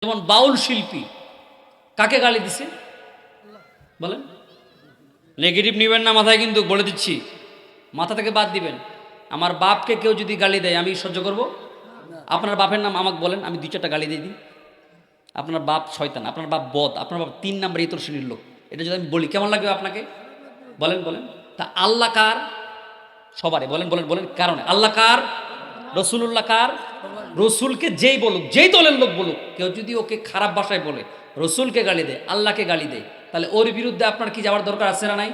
যেমন বাউল শিল্পী কাকে গালি দিছে বলেন? নেগেটিভ নেবেন না মাথায়, কিন্তু বলে দিচ্ছি, মাথা থেকে বাদ দিবেন। আমার বাপকে কেউ যদি গালি দেয় আমি সহ্য করব? আপনার বাপের নাম আমাকে বলেন, আমি 2-4টা গালি দিয়ে দিই। আপনার বাপ শয়তান, আপনার বাপ বদ, আপনার বাপ 3 নাম্বার ইতর শ্রেণীর লোক, এটা যদি আমি বলি কেমন লাগবে আপনাকে? বলেন বলেন। তা আল্লাহ কার? সবারই বলেন বলেন বলেন। কারণে আল্লাহ কার? রসুল্লাহ কার? রসুলকে যেই বলুক, যেই দলের লোক বলুক, কেউ যদি ওকে খারাপ ভাষায় বলে, রসুলকে গালি দেয়, আল্লাহকে গালি দেয়, তাহলে ওর বিরুদ্ধে আপনার কি যাওয়ার দরকার আছে না নাই?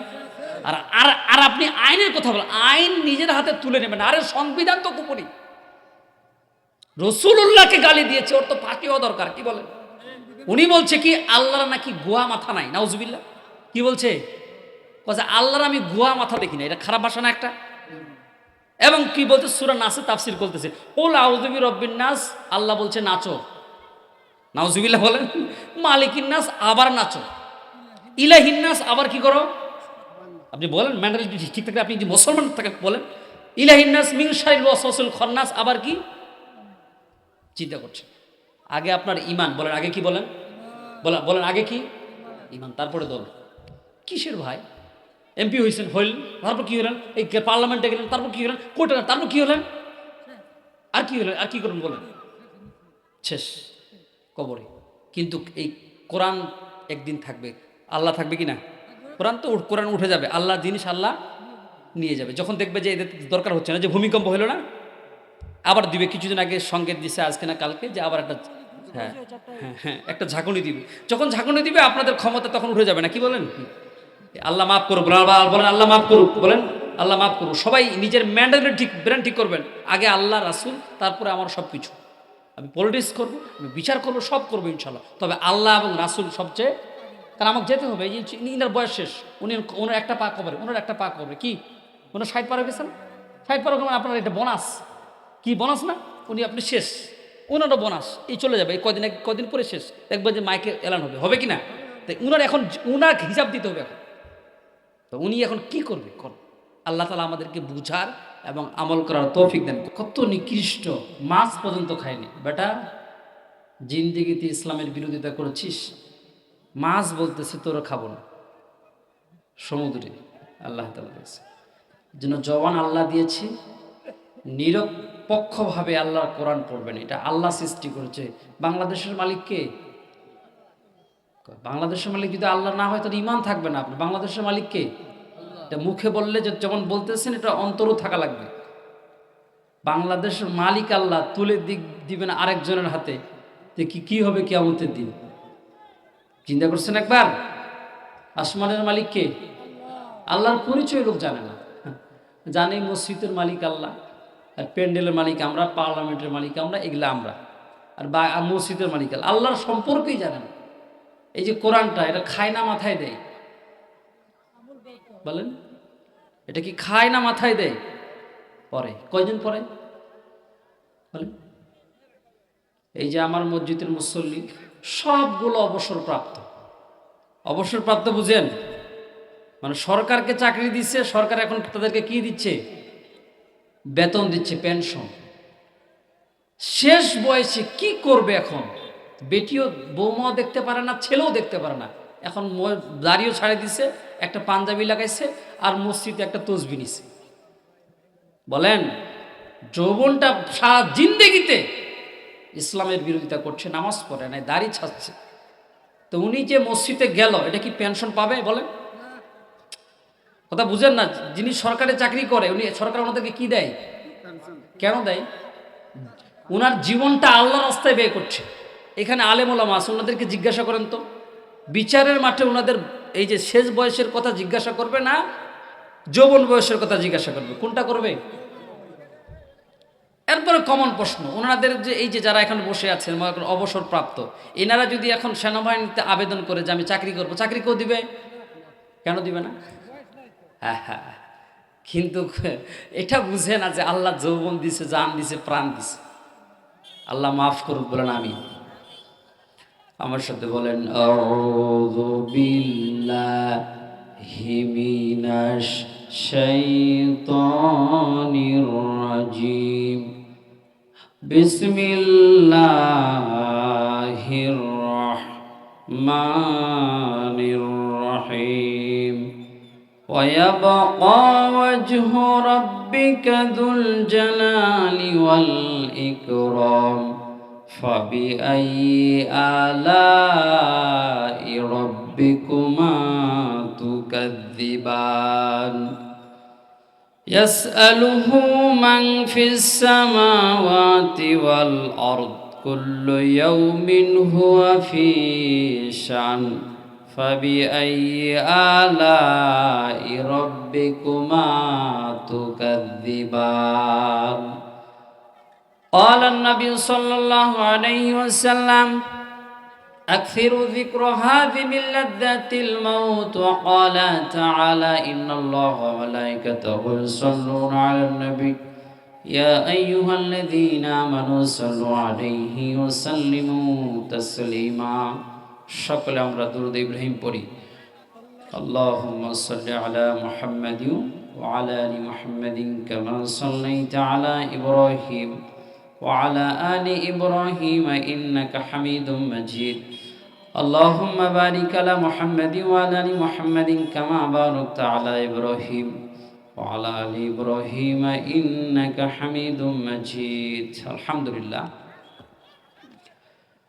আর আর আর আপনি আইনের কথা বলেন, আইন নিজের হাতে তুলে নেবেন। আরে সংবিধান তো কুপুরি, রসুল্লাহকে গালি দিয়েছে, ওর তো ফাঁকি হওয়া দরকার। কি বলেন? উনি বলছে কি আল্লাহর নাকি গুয়া মাথা নাই, নাউজুবিল্লাহ। কি বলছে? বলছে আল্লাহর আমি গুয়া মাথা দেখি না। এটা খারাপ ভাষা না একটা? এবং কি বলতে সূরা নাসে তাফসীর করতেছে, কুল আউযু বিরাব্বিন নাস, আল্লাহ বলছে নাচো, নাউজুবিল্লাহ বলেন। মালিকিন নাস আবার নাচো, ইলাহিন নাস আবার কি করো? আপনি বলেন মেন্টালিটি ঠিক থাকলে, আপনি যদি মুসলমান থাকেন বলেন ইলাহিন নাস মিন শারিল ওয়াসওয়াসিল খান্নাস, আবার কি চিন্তা করছে? আগে আপনার ঈমান বলেন, আগে কি বলেন? বলেন বলেন আগে কি? ঈমান, তারপরে দল। কিসের ভাই? এমপি হয়েছেন, হইলেন, তারপর কি হলেন? এই পার্লামেন্টে গেলেন, তারপর কি হলেন? কোর্টে গেলেন, তারপর কি হলেন? আর কি হলেন? আর কি করুন বলেন? শেষ, কবরে। কিন্তু এই কোরআন একদিন থাকবে, আল্লাহ থাকবে কি না? কোরআন তো কোরআন উঠে যাবে, আল্লাহর জিনিস আল্লাহ নিয়ে যাবে। যখন দেখবে যে এদের দরকার হচ্ছে না, যে ভূমিকম্প হলো না, আবার দিবে। কিছুদিন আগে সংকেত দিছে, আজকে না কালকে, যে আবার একটা, হ্যাঁ হ্যাঁ হ্যাঁ, একটা ঝাঁকুনি দিবে। যখন ঝাঁকুনি দিবে আপনাদের ক্ষমতা তখন উঠে যাবে না। কি বলেন? আল্লাহ মাফ করুক বলেন, আল্লাহ মাফ করুক বলেন, আল্লাহ মাফ করুক। সবাই নিজের ম্যান্ডেট ঠিক, ব্রেন ঠিক করবেন। আগে আল্লাহ রাসূল, তারপরে আমার সব কিছু। আমি পলিটিক্স করবো, আমি বিচার করবো, সব করবো ইনশাল্লাহ, তবে আল্লাহ এবং রাসূল সবচেয়ে। কারণ আমাকে যেতে হবে। এই যে ইনার বয়স শেষ, ওনার একটা পা কবরে, ওনার একটা পা কবরে। কি ওনার 60 পার হয়ে গেছেন? 60 পার হয়ে আপনার এটা বোনাস। কি বোনাস না? আপনি শেষ, ওনারও বোনাস। এই চলে যাবে, এই কদিন পরে শেষ। দেখবেন যে মাইকে এলান হবে, হবে কি না? তাই উনার এখন উনার হিসাব দিতে হবে এখন। তো উনি এখন কি করবে? আল্লাহ তাআলা আমাদেরকে বুঝার এবং আমল করার তৌফিক দেন। কত নিকৃষ্ট, মাছ পর্যন্ত খায়নি বেটা, জিন্দেগিতে ইসলামের বিরোধিতা করেছিস, মাছ বলতেছে তোরা খাবো না সমুদ্রে। আল্লাহ তাআলা বলেছে যেন জবান আল্লাহ দিয়েছে, নিরপেক্ষভাবে আল্লাহর কোরআন পড়বেন। এটা আল্লাহ সৃষ্টি করেছে। বাংলাদেশের মালিক কে? বাংলাদেশের মালিক যদি আল্লাহ না হয় তাহলে ঈমান থাকবে না। আপনি বাংলাদেশের মালিক কে? এটা মুখে বললে যে যেমন বলতেছেন, এটা অন্তরও থাকা লাগবে। বাংলাদেশের মালিক আল্লাহ, তুলে দিবেন আরেকজনের হাতে, যে কি হবে কিয়ামতের দিন। চিন্তা করছেন একবার? আসমানের মালিক কে? আল্লাহর পরিচয় লোক জানে না। জানে মসজিদের মালিক আল্লাহ, আর প্যান্ডেলের মালিক আমরা, পার্লামেন্টের মালিক আমরা, এগুলা আমরা। আর মসজিদের মালিক আল্লাহ, আল্লাহর সম্পর্কেই জানে না। এই যে কোরআনটা, এটা খায় না মাথায় দেয়? বলেন, এটা কি খায় না মাথায় দেয়? পরে কয়দিন পরে বলেন। এই যে আমার মসজিদের মুসল্লি সবগুলো অবসরপ্রাপ্ত। অবসরপ্রাপ্ত বুঝেন? মানে সরকারকে চাকরি দিচ্ছে, সরকার এখন তাদেরকে কি দিচ্ছে? বেতন দিচ্ছে, পেনশন। শেষ বয়সে কি করবে এখন? বেটিও, বৌমাও দেখতে পারে না, ছেলেও দেখতে পারে না। এখন দাড়িও ছাড়ে দিছে, একটা পাঞ্জাবি লাগাইছে, আর মসজিদে একটা তসবি নিছে। বলেন, যৌবনটা সারা জিন্দেগিতে ইসলামের বিরোধিতা করছে, নামাজ পড়ে নাই, দাড়ি ছাড়ছে। তো উনি যে মসজিদে গেল, এটা কি পেনশন পাবে? বলেন, কথা বুঝেন না? যিনি সরকারি চাকরি করে, উনি সরকার ওনাদেরকে কি দেয়? কেন দেয়? ওনার জীবনটা আল্লাহ রাস্তায় ব্যয় করছে। এখানে আলেম ওলামা আছে, ওনাদেরকে জিজ্ঞাসা করেন তো, বিচারের মাঠে ওনাদের এই যে শেষ বয়সের কথা জিজ্ঞাসা করবে না, যৌবন বয়সের কথা জিজ্ঞাসা করবে? কোনটা করবে? এরপরে কমন প্রশ্ন, ওনাদের যে এই যে যারা এখন বসে আছেন অবসরপ্রাপ্ত, এনারা যদি এখন সেনাবাহিনীতে আবেদন করে যে আমি চাকরি করবো, চাকরি কেউ দিবে? কেন দিবে না? হ্যাঁ হ্যাঁ, কিন্তু এটা বুঝে না যে আল্লাহ যৌবন দিছে, জান দিছে, প্রাণ দিছে। আল্লাহ মাফ করুক, বলেন আমি। আমার সাথে বলেন, আউযু বিল্লাহি মিনাশ শাইতানির রাজিম, বিসমিল্লাহির বিসমিল্লাহির রহমানির রহিম ويبقى وجه ربك ذو الجلال والإكرام فبأي آلاء ربكما تكذبان يسأله من في السماوات والأرض كل يوم هو في شأن فبأي آلاء ربكما تكذبان قال النبي صلى الله عليه وسلم أكثروا ذكر هذه من لذات الموت وقال تعالى إن الله وملائكته يصلون على النبي يا أيها الذين آمنوا صلوا عليه وسلموا تسليما সকলে আমরা দুরূদ ইব্রাহিম পড়ি আল্লাহুম্মা সাল্লি আলা মুহাম্মাদ ওয়া আলা আলি মুহাম্মাদিন কামা সাল্লাইতা আলা ইব্রাহিম ওয়া আলা আলি ইব্রাহিম ইন্নাকা হামিদুম মাজিদ আল্লাহুম্মা বারিক আলা মুহাম্মাদ ওয়া আলা আলি মুহাম্মাদিন কামা বারাকতা আলা ইব্রাহিম ওয়া আলা আলি ইব্রাহিম ইন্নাকা হামিদুম মাজিদ আলহামদুলিল্লাহ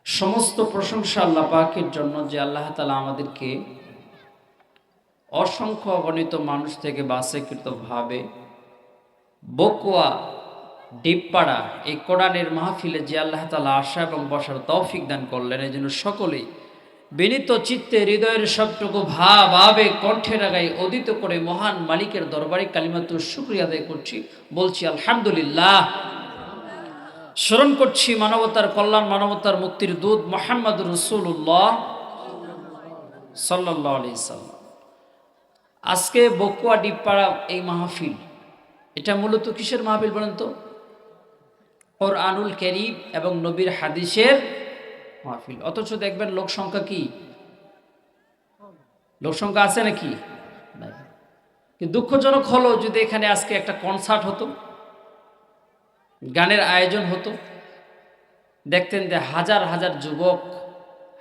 সমস্ত প্রশংসা আল্লাহ পাকের জন্য যে আল্লাহ তাআলা আমাদেরকে অসংখ্য অগণিত মানুষ থেকে বাছাইকৃতভাবে বকুয়া ডিপপাড়া এই কোরআনের মাহফিলে যে আল্লাহ তাআলা আসা এবং বসার তৌফিক দান করলেন এই জন্য সকলেই বিনীত চিত্তে হৃদয়ের সবটুকু ভাব আবেগ কণ্ঠে রাগাই উদিত করে মহান মালিকের দরবারে কালিমাতুর শুকরিয়া আদায় করছি বলছি আলহামদুলিল্লাহ। স্মরণ করছি মানবতার কল্যাণ মানবতার মুক্তির দূত মুহাম্মদুর রাসূলুল্লাহ সাল্লাল্লাহু আলাইহি সাল্লাম। আজকে বকুয়া ডিপপাড়া এই মাহফিল এটা মূলত কিসের মাহফিল বলেন তো? কোরআনুল কারীম এবং নবীর হাদিসের মাহফিল। অথচ দেখবেন লোক সংখ্যা কি, লোক সংখ্যা আছে নাকি? কিন্তু দুঃখজনক হলো যদি এখানে আজকে একটা কনসার্ট হতো, গানের আয়োজন হতো, দেখতেন যে হাজার হাজার যুবক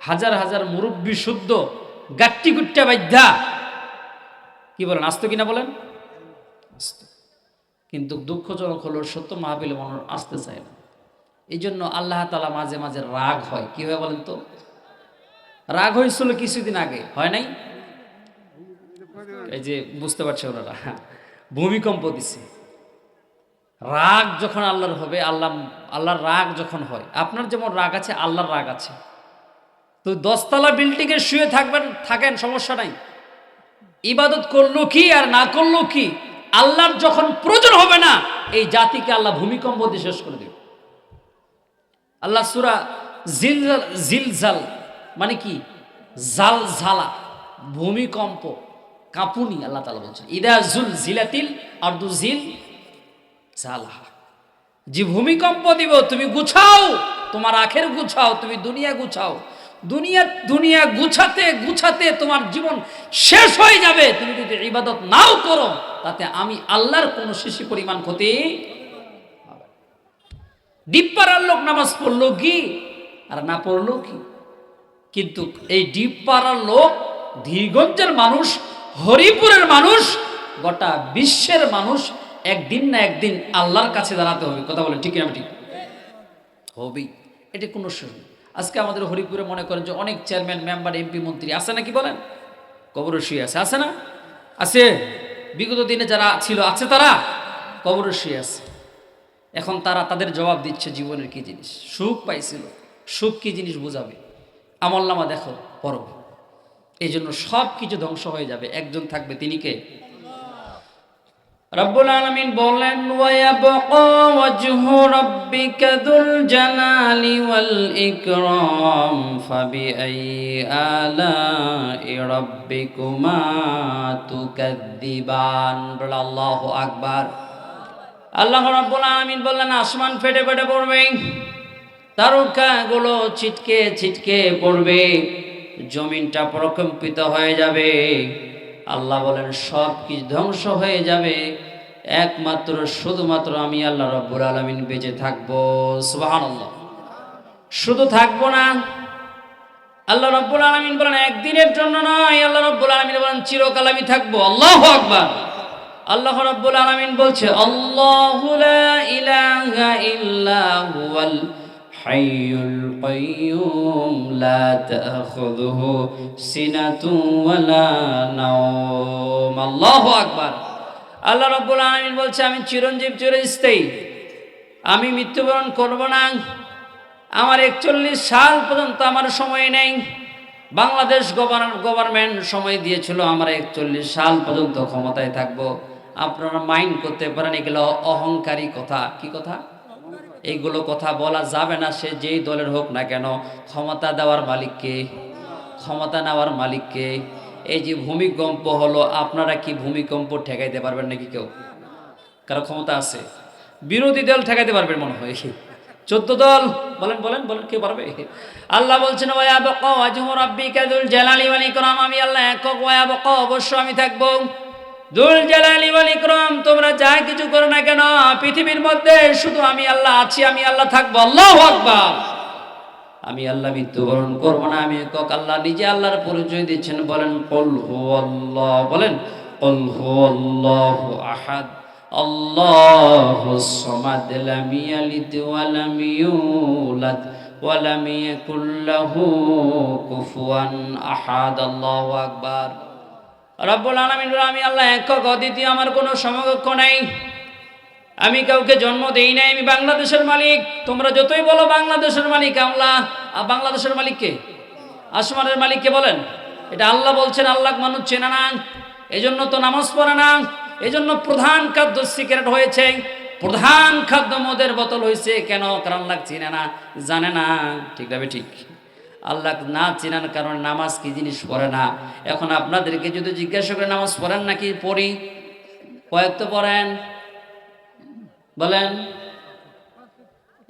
হাজার হাজার মুরব্বী শুদ্ধ গাট্টি গুট্টা বাধ্যা কি বলেন আসতো কিনা বলেন? কিন্তু দুঃখজনক হলো সত্য মাহফিলে মানুষ আসতে চায় না। এই জন্য আল্লাহ তাআলা মাঝে মাঝে রাগ হয়। কি হয় বলেন তো? রাগ হয়েছিল কিছুদিন আগে, হয় নাই? এই যে বুঝতে পারছে ওনারা, ভূমিকম্প দিছে। রাগ যখন আল্লাহর হবে, আল্লাহর রাগ যখন হয়, আপনার যেমন রাগ আছে আল্লাহর রাগ আছে। তো 10 তলা বিল্ডিং এ শুয়ে থাকেন সমস্যা নাই, ইবাদত করলো কি আর না করলো কি, আল্লাহর যখন প্রয়োজন হবে না এই জাতিকে আল্লাহ ভূমিকম্প দিয়ে শেষ করে দেবে। আল্লাহ সূরা জিলজাল মানে কি? জালজালা, ভূমিকম্প, কাঁপুনি। আল্লাহ তাআলা বলছেন ইদা জুলজিলাতিল আরদু জিলজালাহা, যে ভূমিকম্প দিব তুমি গুছাও, তোমার আখের গুছাও, তুমি দুনিয়া গুছাও। দুনিয়া গুছাতে গুছাতে তোমার জীবন শেষ হয়ে যাবে। তুমি যদি ইবাদত নাও করো তাতে আমি আল্লাহর কোনো শিশি পরিমাণ ক্ষতি। ডিপপাড়ার লোক নামাজ পড়লো কি আর না পড়লো কি, কিন্তু এই ডিপপাড়ার লোক, ধীরগঞ্জের মানুষ, হরিপুরের মানুষ, গোটা বিশ্বের মানুষ একদিন না একদিন আল্লাহর কাছে দাঁড়াতে হবে। কথা বলে ঠিক না? ঠিক হবেই, এটা কোনো সুযোগ। আজকে আমাদের হরিপুরে মনে করেন যে অনেক চেয়ারম্যান, মেম্বার, এমপি, মন্ত্রী আছে নাকি বলেন? কবরে শুয়ে আছে, আছে না? আছে। বিগত দিনে যারা ছিল আছে, তারা কবরে শুয়ে আছে। এখন তারা তাদের জবাব দিচ্ছে জীবনের কি জিনিস। সুখ পাইছিল, সুখ কি জিনিস বোঝাবে, আমলনামা দেখো পড়ো। এই জন্য সব কিছু ধ্বংস হয়ে যাবে, একজন থাকবে, তিনি কে? রব্বুল আলামিন বলেন ওয়ায়াবকা ওয়াজহু রাব্বিকা যুল জালালি ওয়াল ইকরাম ফাবিআইয়ি আলাই রাব্বিকুমা তুকাদ্দিবান। আল্লাহু আকবার। আল্লাহ রাব্বুল আলামিন বললেন আসমান ফেটে ফেটে পড়বে, তারকাগুলো ছিটকে ছিটকে পড়বে, জমিনটা প্রকম্পিত হয়ে যাবে। আল্লাহ বলেন সব কিছু ধ্বংস হয়ে যাবে, একমাত্র শুধুমাত্র আমি আল্লাহ রাব্বুল আলামিন বেঁচে থাকবো। সুবহানাল্লাহ। শুধু থাকবো না, আল্লাহ রাব্বুল আলামিন বলেন একদিনের জন্য নয়, আল্লাহ রাব্বুল আলামিন বলেন চিরকাল আমি থাকবো। আল্লাহু আকবার। আল্লাহ রাব্বুল আলামিন বলছে আল্লাহু লা ইলাহা ইল্লা হুয়াল হাইয়ুল কাইয়্যুম লা তাখুযুহু সিনাতুন ওয়ালা নাওম। আল্লাহু আকবার। আল্লাহ রাব্বুল আলামিন বলছে আমি চিরঞ্জীব চিরস্থায়ী, আমি মৃত্যুবরণ করব না। আমার 41 সাল পর্যন্ত আমার সময় নেই। বাংলাদেশ গভর্নমেন্ট সময় দিয়েছিল আমার 41 সাল পর্যন্ত ক্ষমতায় থাকব। আপনারা মাইন্ড করতে পারেন এগুলো অহংকারী কথা। কি কথা? এইগুলো কথা বলা যাবে না, সে যেই দলের হোক না কেন। ক্ষমতা দেওয়ার মালিককে, ক্ষমতা নেওয়ার মালিককে। এই যে ভূমিকম্প হলো, আপনারা কি ভূমিকম্প ঠেকাইতে পারবেন নাকি কেউ? কারো ক্ষমতা আছে? বিরোধী দল ঠেকাইতে পারবেন মনে হয়। 14 দল বলেন বলেন বলেন, কে পারবে? আল্লাহ বলছেন ওয়ায়াবকা ওয়াজহু রাব্বিকা যুল জালালি ওয়াল ইকরাম, আমি আল্লাহ একক। ওয়ায়াবকা, অবশ্য আমি থাকবো। যুল জালালি ওয়াল ইকরাম, তোমরা যা কিছু করো না কেন পৃথিবীর মধ্যে শুধু আমি আল্লাহ আছি, আমি আল্লাহ থাকবো। আল্লাহু আকবার। আমি আল্লাহ মৃত্যুবরণ করব না, আমি একক। আল্লাহ নিজে আল্লাহর পরিচয় দিচ্ছেন, বলেন কুল হুয়াল্লাহ, বলেন কুল হুয়াল্লাহু আহাদ আল্লাহুস সামাদ লাম ইয়ালিদ ওয়া লাম ইউলাদ ওয়া লাম ইয়াকুল লাহু কুফুয়ান আহাদ। আল্লাহু আকবার। রব্বুল আলামিন, আমি আল্লাহ একক অদ্বিতীয়, আমার কোনো সমকক্ষ নাই। আমি কাউকে জন্ম দেই নাই, আমি বাংলাদেশের মালিক। তোমরা যতই বলো বাংলাদেশের মালিক আল্লাহ, বাংলাদেশের মালিক কে? আসমানের মালিক কে বলেন? এটা আল্লাহ বলছেন। আল্লাহ মানুষ চেনে না, এজন্য তো নামাজ পড়ে না। এজন্য প্রধান খাদ্য সিগারেট হয়েছে, প্রধান খাদ্য মদের বোতল হয়েছে। কেন? কারণ আল্লাহ চিনে না, জানে না। ঠিক না? ঠিক। আল্লাহ না চেনার কারণে নামাজ কি জিনিস পড়ে না। এখন আপনাদেরকে যদি জিজ্ঞাসা করে নামাজ পড়েন নাকি? পড়ি। কয়েক তো পড়েন, বলেন।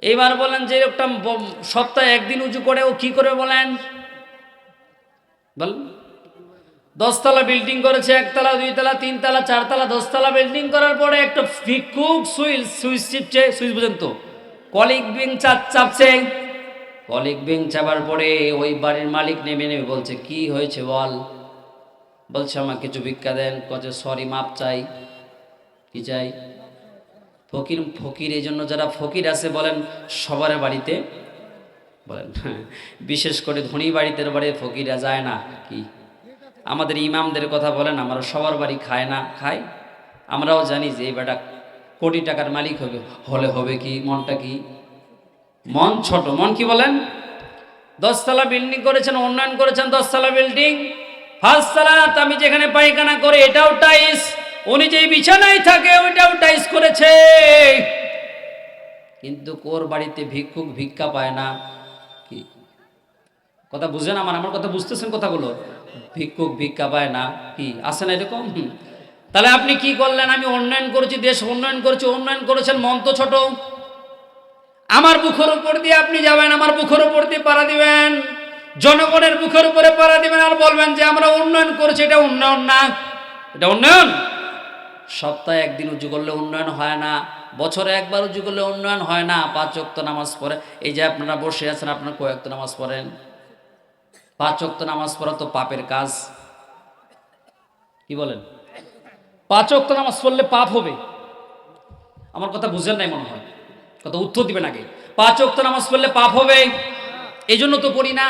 এইবার বলেন যে একটা সপ্তাহে একদিন উঁচু করে ও কি করে বলেন? বলেন। 10 তলা বিল্ডিং করেছে, 1 তলা 2 তলা 3 তলা 4 তলা 10 তলা বিল্ডিং করার পরে একটা ভিক্ষুক সুইচ টিপছে। সুইচ বুঝেন তো? কলিং বিং চাপছে। কলিং বিং চাপার পরে ওই বাড়ির মালিক নেমে বলছে কি হয়েছে বল? বলছে আমাকে কিছু ভিক্ষা দেন। কচ্ছে সরি, মাপ চাই। কি চাই? ফকির। ফকির এই জন্য যারা ফকির আছে বলেন সবার বাড়িতে, বলেন বিশেষ করে ধনী বাড়িতে ফকিরা যায় না। কি আমাদের ইমামদের কথা বলেন, আমরা সবার বাড়ি খায় না? খায়। আমরাও জানি যে এই বেটা কোটি টাকার মালিক হলে হবে কি? মনটা কি? মন ছোট। মন কি বলেন? 10 তলা বিল্ডিং করেছেন, উন্নয়ন করেছেন। 10 তলা বিল্ডিং, ফার্স্ট তলাত আমি যেখানে পায়খানা করে এটাও টাইস, উনি যেই বিছানায় থাকে ওইটাও টাইস করেছে। কিন্তু কোর বাড়িতে ভিক্ষুক ভিক্ষা পায় না। কি কথা বুঝেন? আমার কথা বুঝতেছেন কথাগুলো? ভিক্ষুক ভিক্ষা পায় না। কি আছে না এরকম? তাহলে আপনি কি করলেন? আমি উন্নয়ন করেছি, দেশ উন্নয়ন করেছি। উন্নয়ন করেছেন, মন তো ছোট। আমার বুকের উপর দিয়ে আপনি যাবেন, আমার বুকের উপর দিয়ে পাড়া দিবেন, জনগণের বুকের উপরে পাড়া দিবেন, আর বলবেন যে আমরা উন্নয়ন করেছি। এটা উন্নয়ন না। এটা উন্নয়ন? সপ্তাহে একদিন উঁচু করলে উন্নয়ন হয় না, বছরে একবার উঁচু করলে উন্নয়ন হয় না। 5 ওয়াক্ত নামাজ পড়ে। এই যে আপনারা বসে আছেন, আপনারা কয় ওয়াক্ত নামাজ পড়েন? 5 ওয়াক্ত নামাজ পড়া তো পাপের কাজ। কি বলেন? 5 ওয়াক্ত নামাজ পড়লে পাপ হবে? আমার কথা বুঝেন নাই মনে হয়। কথা উত্তর দিবেন আগে। 5 ওয়াক্ত নামাজ পড়লে পাপ হবে, এই জন্য তো পড়ি না।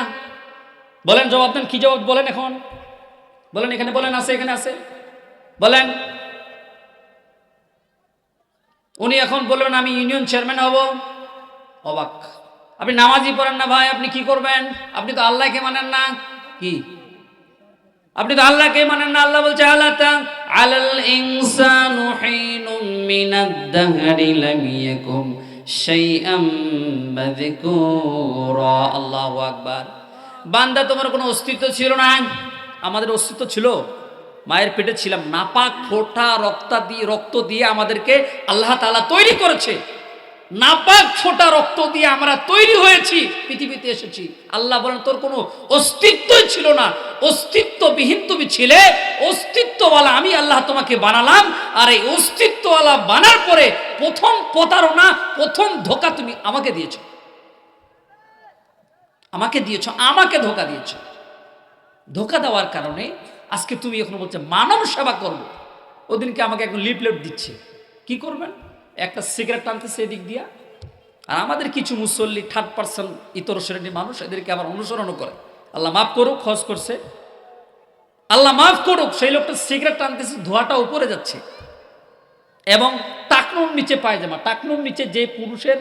বলেন, জবাব দেন। কি জবাব বলেন এখন? বলেন, এখানে বলেন। আছে? এখানে আছে? বলেন। উনি এখন বলবেন আমি ইউনিয়ন চেয়ারম্যান হব। অবাক। আপনি নামাজই পড়েন না ভাই, আপনি কি করবেন? আপনি তো আল্লাহকে মানেন না। কি? আপনি তো আল্লাহকে মানেন না। আল্লাহ বলছে আলাতা আলাল ইনসানু হিনুম মিনাদ দাহরি লাম ইয়াকুম শাইআম মাযকুরা। আল্লাহু আকবার। বান্দা, তোমার কোনো অস্তিত্ব ছিল না। আমাদের অস্তিত্ব ছিল, মায়ের পেটে ছিলাম। নাপাক ফোঁটা রক্ত দিয়ে আমাদেরকে আল্লাহ তাআলা তৈরি করেছে। নাপাক ফোঁটা রক্ত দিয়ে আমরা তৈরি হয়েছি, পৃথিবীতে এসেছি। আল্লাহ বলেন তোর কোনো অস্তিত্বই ছিল না, অস্তিত্ববিহীন তুমি ছিলে। অস্তিত্বওয়ালা আমি আল্লাহ তোমাকে বানালাম। আর এই অস্তিত্বওয়ালা বানার পরে প্রথম প্রতারণা, প্রথম ধোঁকা তুমি আমাকে দিয়েছো। আমাকে দিয়েছ, আমাকে ধোকা দিয়েছ। ধোকা দেওয়ার কারণে আজকে তুমি এখন বলছে মানব সেবা করবো। ওদিনকে আমাকে এখন লিফলেট দিচ্ছে, কি করবেন, একটা সিগারেট টানতেছে এদিক দিয়া। আর আমাদের কিছু মুসল্লি 3% ইতর শ্রেণীর মানুষ এদেরকে আবার অনুসরণও করে। আল্লাহ মাফ করুক, খরচ করছে, আল্লাহ মাফ করুক, সেই লোকটা সিগারেট টানতেছে, ধোঁয়াটা উপরে যাচ্ছে এবং টাকনুর নিচে পায়জামা, টাকনুর নিচে যে পুরুষের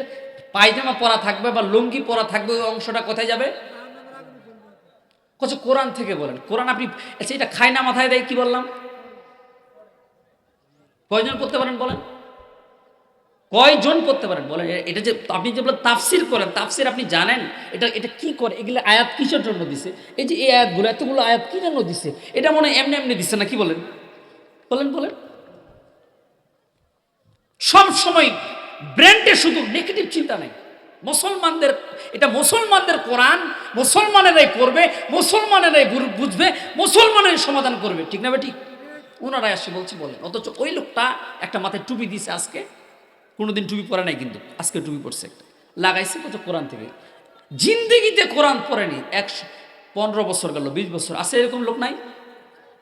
পায়জামা পরা থাকবে বা লুঙ্গি পরা থাকবে ওই অংশটা কোথায় যাবে? কোরআন থেকে বলেন। কোরআন আপনি আচ্ছা এটা খায় না মাথায় দেয়, কি বললাম? কয়জন পড়তে পারেন বলেন? কয়জন পড়তে পারেন বলেন? এটা যে আপনি যে বলেন তাফসির করেন, তাফসির আপনি জানেন এটা এটা কি করে? এগুলো আয়াত কিসের জন্য দিছে? এই যে এই আয়াতগুলো, এতগুলো আয়াত কি জন্য দিছে? এটা মনে হয় এমনি এমনি দিছে না, কি বলেন? বলেন বলেন। সব সময় ব্রেন্ডে শুধু নেগেটিভ চিন্তা নেই। মুসলমানদের এটা মুসলমানদের কোরআন, মুসলমানেরাই পড়বে, মুসলমানেরাই বুঝবে, মুসলমানেরাই সমাধান করবে, ঠিক না বেঠিক? ওনারাই আসে বলছে বলেন। অথচ ওই লোকটা একটা মাথায় টুপি দিছে, আজকে কোনোদিন টুপি পরে নাই, কিন্তু আজকে টুপি পড়ছে একটা, লাগাইছে কোথাও কোরআন থেকে। জিন্দিগিতে কোরআন পড়েনি, 15 বছর গেল, 20 বছর আছে, এরকম লোক নাই?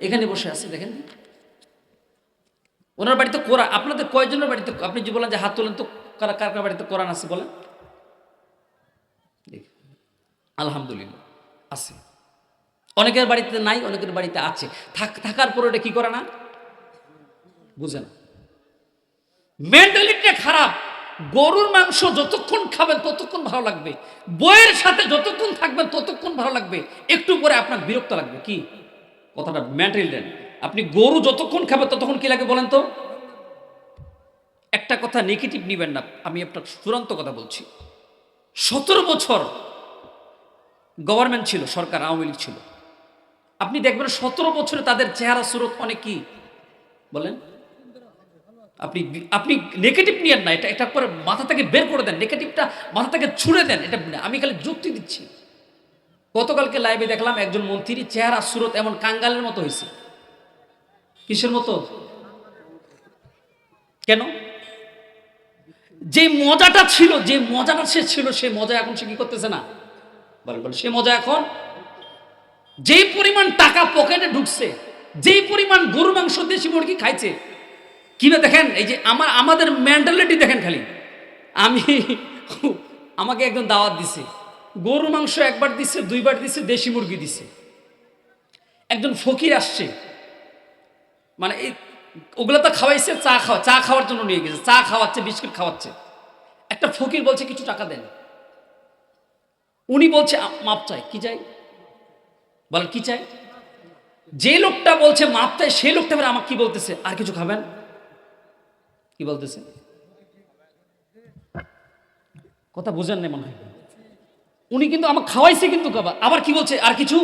এখানে বসে আছে দেখেন। ওনার বাড়িতে কোরআন, আপনাদের কয়জনের বাড়িতে, আপনি যে বলেন যে হাত তোলেন, তো কার কার বাড়িতে কোরআন আছে বলেন? আলহামদুলিল্লাহ আছে। অনেকের বাড়িতে নাই, অনেকের বাড়িতে আছে। থাকার পর এটা কি করে না, বুঝে না। মেন্টালিটিটা খারাপ। গরুর মাংস যতক্ষণ খাবেন ততক্ষণ ভালো লাগবে, বইয়ের সাথে যতক্ষণ থাকবেন ততক্ষণ ভালো লাগবে, একটু পরে আপনার বিরক্ত লাগবে। কি কথাটা? মেন্টালিটি। আপনি গরু যতক্ষণ খাবেন ততক্ষণ কি লাগে বলেন তো? একটা কথা নেগেটিভ নিবেন না, আমি একটা চূড়ান্ত কথা বলছি। 17 বছর গভর্নমেন্ট ছিল, সরকার আওয়ামী লীগ ছিল। আপনি দেখবেন 17 বছরে তাদের চেহারা সুরত অনেক কি বলেন। আপনি আপনি নেগেটিভ নিয়েন না, এটা এটা করে মাথা থেকে বের করে দেন, নেগেটিভটা মাথা থেকে ছুড়ে দেন। এটা আমি খালি যুক্তি দিচ্ছি। গতকালকে লাইভে দেখলাম একজন মন্ত্রী চেহারা সুরত এমন কাঙ্গালের মতো হয়েছে। কিসের মতো? কেন? যে মজাটা ছিল, যে মজাটা সে ছিল, সে মজা এখন সে কি করতেছে না বলেন বলেন। সে মজা এখন, যেই পরিমাণ টাকা পকেটে ঢুকছে, যেই পরিমাণ গরু মাংস দেশি মুরগি খাইছে, কিনা দেখেন। এই যে আমাদের মেন্টালিটি দেখেন খালি। আমি আমাকে একজন দাওয়াত দিছে, গরু মাংস একবার দিছে, 2বার দিছে, দেশি মুরগি দিছে। একজন ফকির আসছে, মানে এই ওগুলো তো খাওয়াইছে, চা খাওয়ার জন্য নিয়ে গেছে, চা খাওয়াচ্ছে, বিস্কুট খাওয়াচ্ছে। একটা ফকির বলছে কিছু টাকা দেন। উনি বলছে মাপ চাই। কি চাই বলেন? কি চাই? যে লোকটা বলছে মাপ চাই, সেই লোকটা আমাকে কি বলতেছে, আর কিছু খাবেন? কি বলতেছে? কথা বুঝেন না মনে হয়। উনি কিন্তু আমাকে খাওয়াইছে, কিন্তু আবার কি বলছে, আর কিছু,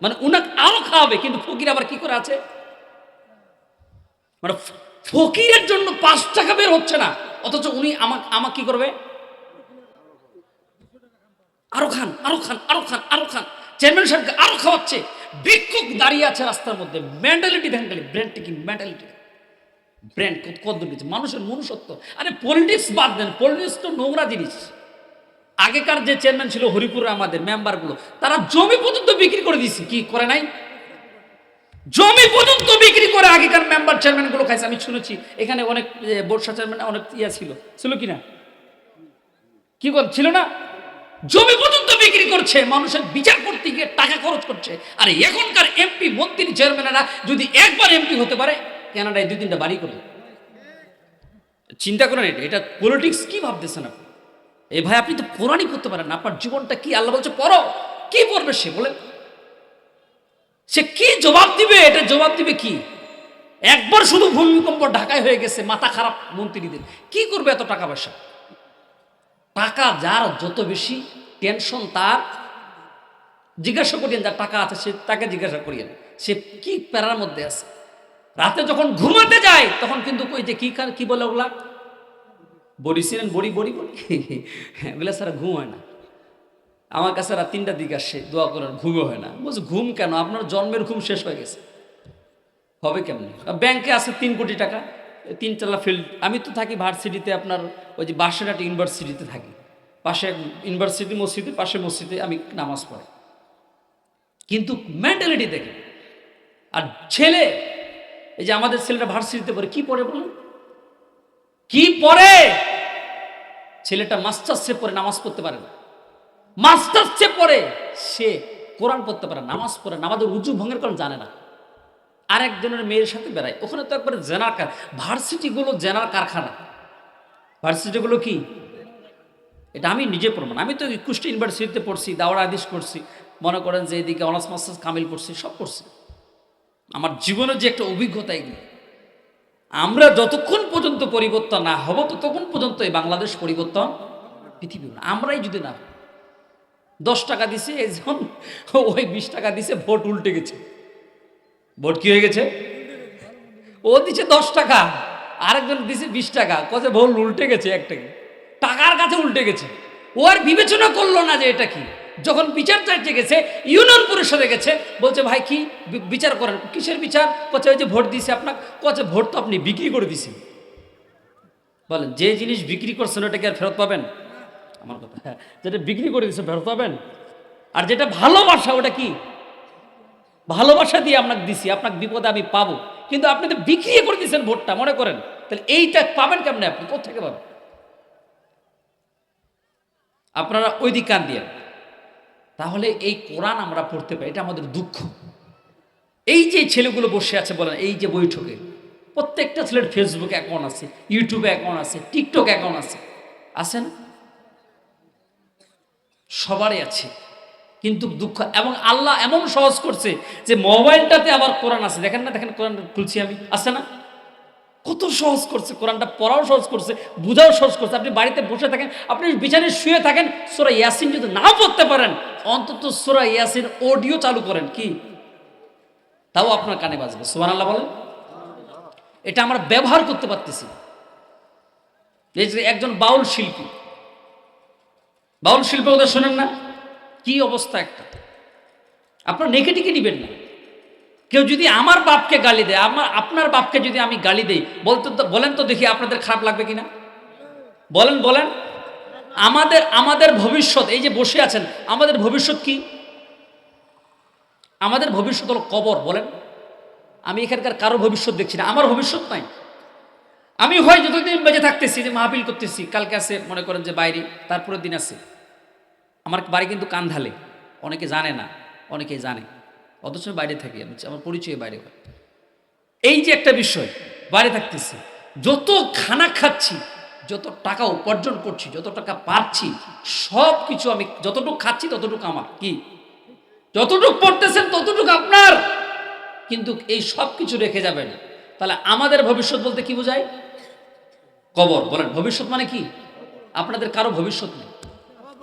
মানে উনাকে আরো খাওয়াবে, কিন্তু ফকির আবার কি করে আছে, মানে ফকিরের জন্য 5 টাকা বের হচ্ছে না, অথচ উনি আমাকে কি করবে, আরো খান, আরো খান, আরো খান, আরো খান। চেয়ারম্যান সাহেবকে আরো খাওয়াচ্ছে। ভিক্ষুক দাঁড়িয়ে আছে রাস্তার মধ্যে। মেন্টালিটি দেখেন খালি, ব্রেনটি কি মেন্টালিটি, ব্রেন কত কিছু, মানুষের মনুষ্যত্ব। আরে পলিটিক্স বাদ দেন, পলিটিক্স তো নোংরা জিনিস। আগেকার যে চেয়ারম্যান ছিল হরিপুরের, আমাদের মেম্বারগুলো, তারা জমি পর্যন্ত বিক্রি করে দিয়েছে। কি করে নাই? জমি পর্যন্ত বিক্রি করে আগেকার মেম্বার চেয়ারম্যান গুলো খাইছে। আমি শুনেছি এখানে অনেক বর্ষা চেয়ারম্যান অনেক ছিল কিনা, কি ছিল না? জমি পর্যন্ত বিক্রি করছে, মানুষের বিচার করতে গিয়ে টাকা খরচ করছে। আর এখনকার এমপি, মন্ত্রী, চেয়ারম্যানেরা যদি একবার এমপি হতে পারে, কানাডায় 2-3টা বাড়ি করে। চিন্তা করেন এটা পলিটিক্স কি ভাবতেছেন আপনি? এ ভাই, আপনি তো কোরআনই পড়তে পারেন না, আপনার জীবনটা কি? আল্লাহ বলছে পড়ো, কি পড়বে সে বলেন? সে কি জবাব দিবে? এটা জবাব দিবে কি? একবার শুধু ভূমিকম্প ঢাকায় হয়ে গেছে, মাথা খারাপ মন্ত্রীদের, কি করবে এত টাকা পয়সা? টাকা যার যত বেশি টেনশন, তার জিজ্ঞাসা করিয়েন, যার টাকা আছে সে তাকে জিজ্ঞাসা করিয়েন, সে কি প্যারার মধ্যে আছে। রাতে যখন ঘুমাতে যায় তখন কিন্তু ওই যে কি বলে ওগুলা, বড়ি ছিলেন, বড়ি বড়ি বড়ি এগুলা ছাড়া ঘুম হয় না। আমার কাছে রাত 3টার দিকে আসে, দোয়া করার, ঘুমও হয় না। বলছে ঘুম কেন? আপনার জন্মের ঘুম শেষ হয়ে গেছে, হবে কেমনি? ব্যাংকে আছে 3 কোটি টাকা, 3 তলা ফিল্ড। আমি তো থাকি ভার্সিটিতে, আপনার ওই যে বাসেরহাট ইউনিভার্সিটিতে থাকি, পাশে ইউনিভার্সিটি মসজিদে, পাশে মসজিদে আমি নামাজ পড়ি, কিন্তু মেন্টালিটি দেখে। আর ছেলে, এই যে আমাদের ছেলেটা ভার্সিটিতে পড়ে, কি পড়ে বলুন, কি পড়ে? ছেলেটা মাস্টার্সে পড়ে, নামাজ পড়তে পারে না। মাস্টার্সে পড়ে সে কোরআন পড়তে পারে, নামাজ পড়ে না, আমাদের উজু ভঙ্গের কারণ জানে না। আরেকজনের মেয়ের সাথে বেড়ায়, ওখানে তো একবারে জেনার ভার্সিটিগুলো জেনার কারখানা। ভার্সিটিগুলো কি, এটা আমি নিজে প্রমাণ। আমি তো কুষ্টি ইউনিভার্সিটিতে পড়ছি, দাওরা হাদিস করছি, মনে করেন যে এদিকে অনার্স মাস্টার্স কামিল করছি, সব করছি। আমার জীবনের যে একটা অভিজ্ঞতা, এগুলো আমরা যতক্ষণ পর্যন্ত পরিবর্তন না হব ততক্ষণ পর্যন্ত এই বাংলাদেশ পরিবর্তন পৃথিবী না। আমরাই যদি না, 10 টাকা দিছে একজন, ওই 20 টাকা দিছে, ভোট উল্টে গেছে। ভোট কি হয়ে গেছে? ও দিছে 10 টাকা, আরেকজন দিছে 20 টাকা, কছে ভোট উল্টে গেছে, একটাকে টাকার কাছে উল্টে গেছে। ও আর বিবেচনা করলো না যে এটা কি। যখন বিচার চাইতে গেছে, ইউনিয়ন পরিষদে গেছে, বলছে ভাই কি বিচার করেন? কিসের বিচার? কচ্ছে ওই যে ভোট দিছে আপনার। কচ্ছে ভোট তো আপনি বিক্রি করে দিছেন। বলেন, যে জিনিস বিক্রি করছেন ওটা কি আর ফেরত পাবেন? আমার কথা, হ্যাঁ, যেটা বিক্রি করে দিচ্ছে ফেরত পাবেন। আর যেটা ভালোবাসা, ওটা কি? ভালোবাসা দিয়ে আপনাকে দিছি, আপনাকে বিপদে আমি পাবো, কিন্তু আপনি তো বিক্রি করে দিচ্ছেন ভোটটা, মনে করেন। তাহলে এইটা পাবেন কেমনে? আপনি কোথেকে পাবেন? আপনারা ওই দিক কান দিয়ে। তাহলে এই কোরআন আমরা পড়তে পারি, এটা আমাদের দুঃখ। এই যে ছেলেগুলো বসে আছে, বলেন, এই যে বৈঠকে প্রত্যেকটা ছেলের ফেসবুক অ্যাকাউন্ট আছে, ইউটিউবে অ্যাকাউন্ট আছে, টিকটক অ্যাকাউন্ট আছে, আছে না? সবারই আছে। কিন্তু দুঃখ, এবং আল্লাহ এমন সহজ করছে যে মোবাইলটাতে আবার কোরআন আছে। দেখেন না, দেখেন কোরআন খুলছি আমি, আছে না? কত সহজ করছে কোরআনটা, পড়াও সহজ করছে, বুঝাও সহজ করছে। আপনি বাড়িতে বসে থাকেন, আপনি বিছানায় শুয়ে থাকেন, সূরা ইয়াসিন যদি নাও পড়তে পারেন, অন্তত সূরা ইয়াসিন অডিও চালু করেন, কি তাও আপনার কানে বাজবে। সুবহানাল্লাহ বলেন। এটা আমরা ব্যবহার করতে পারতেছি। এই যে একজন বাউল শিল্পী, বাউল শিল্পী কথা শোনেন না, কি অবস্থা একটা। আপনার নেগেটিভে নিবেন না। কেউ যদি আমার বাপকে গালি দেয়, আপনার বাপকে যদি আমি গালি দেই, বলেন তো দেখি আপনাদের খারাপ লাগবে কিনা? বলেন বলেন। আমাদের ভবিষ্যৎ, এই যে বসে আছেন, আমাদের ভবিষ্যৎ কি? আমাদের ভবিষ্যৎ হলো কবর। বলেন, আমি এখানকার কারো ভবিষ্যৎ দেখছি না, আমার ভবিষ্যৎ নাই। আমি হয় যতদিন বেঁচে থাকতেছি, যে মাহফিল করতেছি, কালকে আছে মনে করেন যে বাইরে, তারপরের দিন আছে। আমার বাড়ি কিন্তু কান্ধালে, অনেকে জানে না, অনেকে জানে, অথচ বাইরে থাকি আমি, আমার পরিচয় বাইরে হয়। এই যে একটা বিষয়, বাইরে থাকতেছি, যত খানা খাচ্ছি, যত টাকা উপার্জন করছি, যত টাকা পাচ্ছি, সব কিছু আমি যতটুকু খাচ্ছি ততটুকু আমার, কি যতটুকু পড়তেছেন ততটুকু আপনার, কিন্তু এই সব কিছু রেখে যাবেন। তাহলে আমাদের ভবিষ্যৎ বলতে কি বোঝায়? কবর। বলেন, ভবিষ্যৎ মানে কি? আপনাদের কারো ভবিষ্যৎ নেই,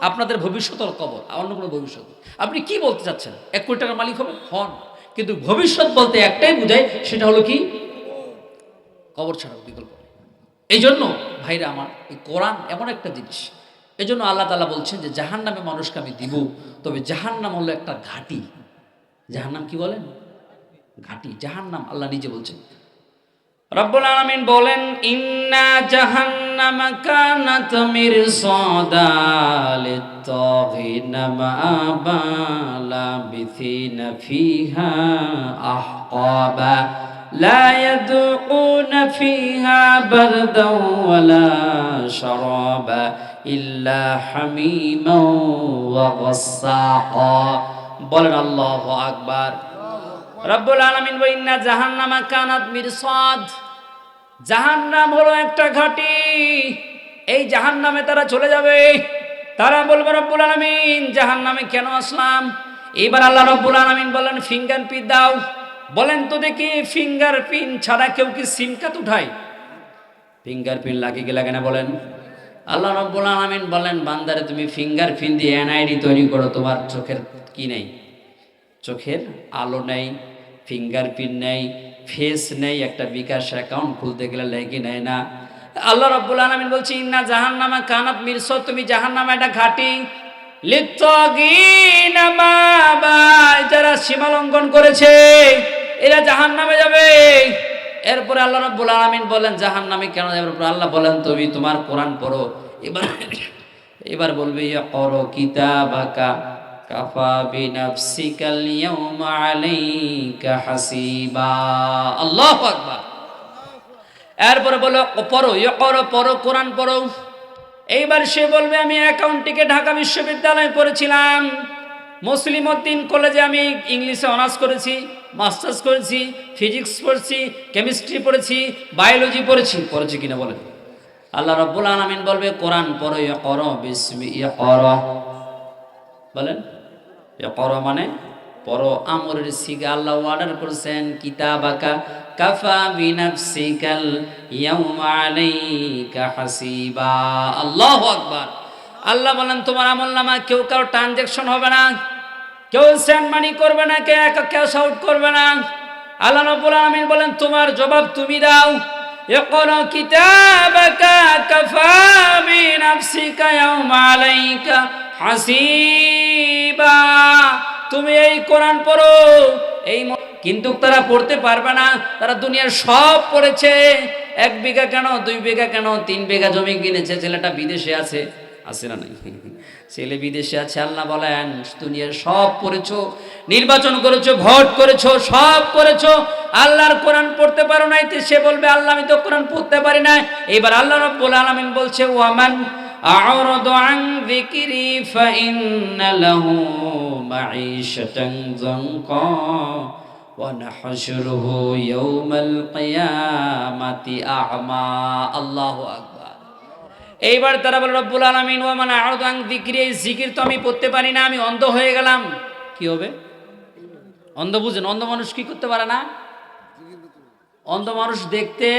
আপনাদের ভবিষ্যৎ হল কবর, অন্য কোনো ভবিষ্যৎ। আপনি কি বলতে চাচ্ছেন? 1 কোটি টাকার মালিক হবেন, হন, কিন্তু ভবিষ্যৎ বলতে একটাই বোঝায়, সেটা হলো কি? কবর ছাড়া বিকল্প। এই জন্য ভাইরা আমার, এই কোরআন এমন একটা জিনিস। এই জন্য আল্লাহ তাআলা বলছেন যে জাহান্নামে মানুষকে আমি দিব, তবে জাহান্নাম হলো একটা ঘাঁটি। জাহান্নাম কি বলেন? ঘাঁটি। জাহান্নাম আল্লাহ নিজে বলছেন। রব্বুল আলামিন বলেন, ইন্না জাহান্নামা কানাত মিরসাদা লিত-তাগিনা মাআবা লাবিথিনা ফিহা আহকাবা লা ইয়াদুকুনা ফিহা বারদাও ওয়ালা শারাবা ইল্লা হামিমান ওয়া গাসসাকা। বলেন আল্লাহু আকবার। রব্বুল আলামিন বলেন, ইন্না জাহান্নামা কানাত মিরসাদ। জাহান্নাম হলো একটা ঘাঁটি। এই জাহান্নামে তারা চলে যাবে, তারা বলবে, রব্বুল আলামিন জাহান্নামে কেন আসলাম? এবার আল্লাহ রব্বুল আলামিন বলেন, ফিঙ্গারপ্রিন্ট দাও। বলেন তো দেখি, ফিঙ্গারপ্রিন্ট ছাড়া কেউ কি সিম কার্ড উঠায়? ফিঙ্গারপ্রিন্ট লাগে কি লাগে না বলেন? আল্লাহ রব্বুল আলামিন বলেন, বান্দারে তুমি ফিঙ্গারপ্রিন্ট দিয়ে এনআইডি তৈরি করো, তোমার চোখের কি নেই? চোখের আলো নেই, ফিঙ্গারপ্রিন্ট নেই, ফেস নেই, একটা বিকাশ অ্যাকাউন্ট খুলতে গেলে লেগে নেয় না। আল্লাহ রাব্বুল আলামিন বলছে, ইন্না জাহান্নামা কানাত মিরসাদ, তুমি জাহান্নামে একটা ঘাঁটি, লিত-তাগিনা মাআবা, যারা সীমা লঙ্ঘন করেছে এরা জাহান্নামে যাবে। এরপরে আল্লাহ রাব্বুল আলামিন বলেন, জাহান্নামে কেন যাবে? আল্লাহ বলেন, তুমি তোমার কোরআন পড়ো। এবার বলবে ইকরা কিতাবাকা কাফা বিনাফসিকাল ইয়াউমা আলাইকা হাসিবা। আল্লাহু আকবার। এরপরে বলো পড়ো, ইকরা পড়ো, কোরআন পড়ো। এইবার সে বলবে আমি অ্যাকাউন্টিংয়ে ঢাকা বিশ্ববিদ্যালয়ে পড়েছিলাম, মুসলিম উদ্দিন কলেজে আমি ইংলিশে অনার্স করেছি, মাস্টার্স করেছি, ফিজিক্স পড়েছি, কেমিস্ট্রি পড়েছি, বায়োলজি পড়েছি কিনা বলেন? আল্লাহ রাব্বুল আলামিন বলবে কোরআন পড়ো, ইকরা বিসমি ইকরা বলেন। ইকরা মানে পড়ো, আমরের সিগা। আল্লাহ অর্ডার করেছেন কিতাবাকা কাফা বিনাফসিকাল ইয়াউমা আলাইকা হাসিবা। আল্লাহু আকবার। আল্লাহ বলেন তোমার আমলনামা কেউ কারো ট্রানজাকশন হবে না, কেউ সেন্ড মানি করবে না, কেউ একা ক্যাশ আউট করবে না। আল্লাহ রাব্বুল আলামিন বলেন তোমার জবাব তুমি দাও। ইকরা কিতাবাকা কাফা বিনাফসিকা ইয়াউমা আলাইকা হাসিবা। তুমি এই কোরআন পড়ো। এই কিন্তু তারা পড়তে পারবে না, তারা দুনিয়ার সব পড়েছে। 1 বিঘা কেন, 2 বিঘা কেন, 3 বিঘা জমি কিনেছে, ছেলেটা বিদেশে আছে না নাই? ছেলে বিদেশে আছে। আল্লাহ বলেন দুনিয়ার সব পড়েছো, নির্বাচন করেছো, ভোট করেছো, সব করেছো, আল্লাহর কোরআন পড়তে পারো নাই। সে বলবে আল্লাহ আমি তো কোরআন পড়তে পারি না। এবার আল্লাহ রাব্বুল আলামিন বলছে ওয়ামান আ'রাদু আন যিকরি ফাইন্না লাহু মাঈশাতান যানকা ওয়া নাহশুরুহু ইয়াওমাল কিয়ামাতি আ'মা। আল্লাহু আকবার। এইবার তারা বলে রব্বুল আলামিন ওয়ামান আ'রাদু আন যিকরি, এই জিকির তো আমি পড়তে পারি না, আমি অন্ধ হয়ে গেলাম। কি হবে? অন্ধ বুঝেন, অন্ধ মানুষ কি করতে পারে না? অন্ধ মানুষ দেখতে,